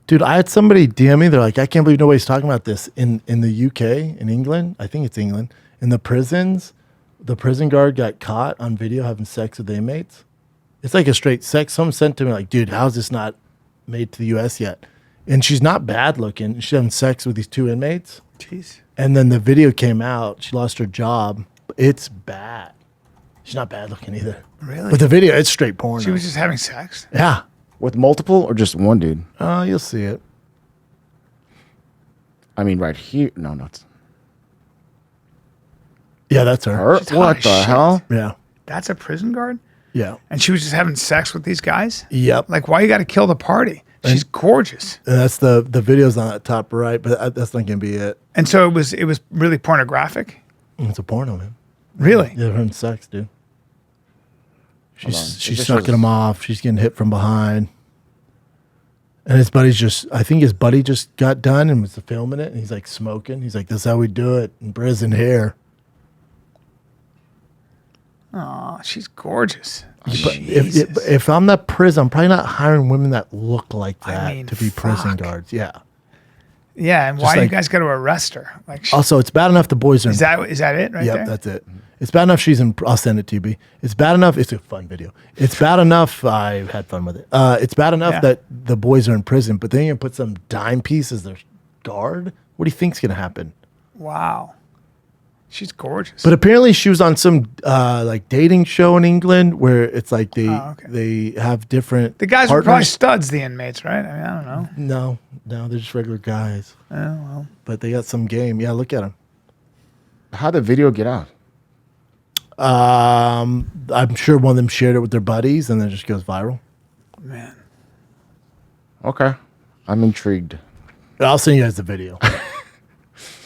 Dude, I had somebody DM me. They're like, I can't believe nobody's talking about this in the UK, in England. I think it's England. In the prisons, the prison guard got caught on video having sex with the inmates. It's like a straight sex. Someone sent to me like, dude, how's this not made to the U.S. yet? And she's not bad looking. She's having sex with these 2 inmates. Jeez. And then the video came out. She lost her job. It's bad. She's not bad looking either. Really? But the video, it's straight porn. She was just having sex? Yeah. With multiple or just one dude? Oh, you'll see it. I mean, right here. No, no. It's Yeah, that's her. her. She's hot What as the shit. hell? Yeah. That's a prison guard? Yeah. And she was just having sex with these guys? Yep. Like, why you got to kill the party? She's gorgeous. And that's the video's on that top right, but that's not gonna be it. And so it was really pornographic? It's a porno, man. Really? Yeah, they're having sex, dude. on. She's It just sucking shows- him off. She's getting hit from behind. And his buddy's I think his buddy just got done and was filming it. And he's like smoking. He's like, this is how we do it in prison here. Oh, she's gorgeous. But Jesus. if I'm that prison, I'm probably not hiring women that look like that I mean, to be prison fuck. guards. Yeah. Yeah, and Just why you like- guys got to arrest her? Like, Also, it's bad enough the boys are. is that it right Yep, there? that's it. It's bad enough she's in. I'll send it to you, B. It's bad enough. It's a fun video. It's bad enough. I had fun with it. It's bad enough Yeah. that the boys are in prison, but then you put some dime piece as their guard. What do you think's gonna happen? Wow. She's gorgeous. But apparently, she was on some like dating show in England where it's like they have different. the guys were probably partners. studs, the inmates, right? I mean, I don't know. No, they're just regular guys. Oh, well. But they got some game. Yeah, look at them. How'd the video get out? I'm sure one of them shared it with their buddies, and then it just goes viral. Man. Okay. I'm intrigued. I'll send you guys the video.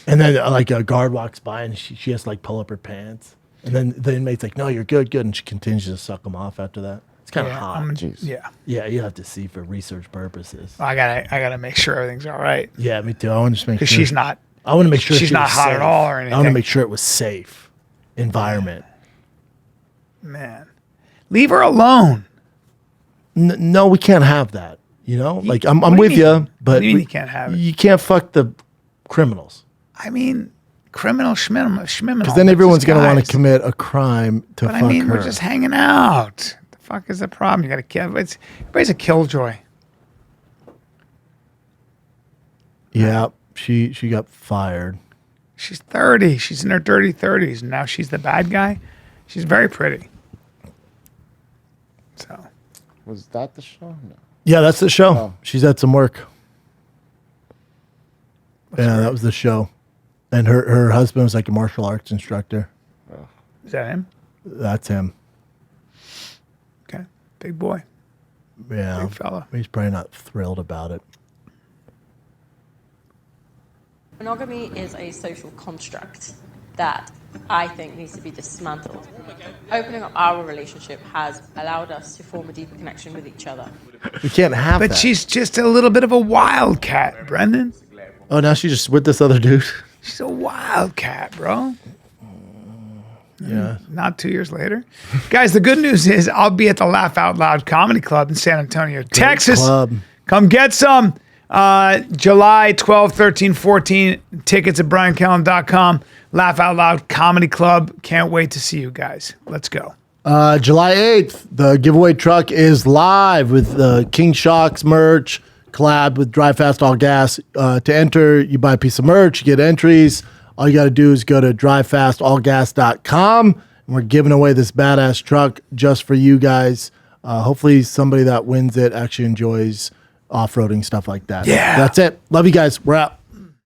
And then like a guard walks by and she has to like pull up her pants. And then the inmate's like, no, you're good. And she continues to suck them off after that. It's kind of hot. Jeez. Yeah. Yeah, you have to see for research purposes. I gotta make sure everything's all right. Yeah, me too. I want to just make sure. Because she's not. I want to make sure she's she not was hot at safe. all or I want to anything. make sure it was safe environment. Man. Leave her alone. No, we can't have that. You know, like I'm what do you with mean? you, but What do you mean you can't have it? You can't fuck the criminals I mean, criminal schmiminal. because then everyone's gonna want to commit a crime to But fuck I mean, her. we're just hanging out. The fuck is the problem? You got to kill. Everybody's a killjoy. Yeah, she got fired. She's 30. She's in her dirty 30s, and now she's the bad guy. She's very pretty. So, Was that the show? No. Yeah, that's the show. Oh. She's had some work. That was the show. And her husband was like a martial arts instructor. is that him? That's him. Okay, big boy, Yeah. big fella. He's probably not thrilled about it. Monogamy is a social construct that I think needs to be dismantled. Opening up our relationship has allowed us to form a deeper connection with each other. We can't have But that. she's just a little bit of a wildcat, Brendan. Oh, now she's just with this other dude. She's a wildcat, bro. Yeah. Not 2 years later. Guys, the good news is I'll be at the Laugh Out Loud Comedy Club in San Antonio, Texas. club. Come get some. July 12, 13, 14. Tickets at briancallen.com. Laugh Out Loud Comedy Club. Can't wait to see you guys. Let's go. July 8th, the giveaway truck is live with King Shocks merch, collab with Drive Fast All Gas. To enter, you buy a piece of merch, you get entries. All you got to do is go to drivefastallgas.com. And we're giving away this badass truck just for you guys. Hopefully somebody that wins it actually enjoys off-roading stuff like that. Yeah. That's it. Love you guys. We're out.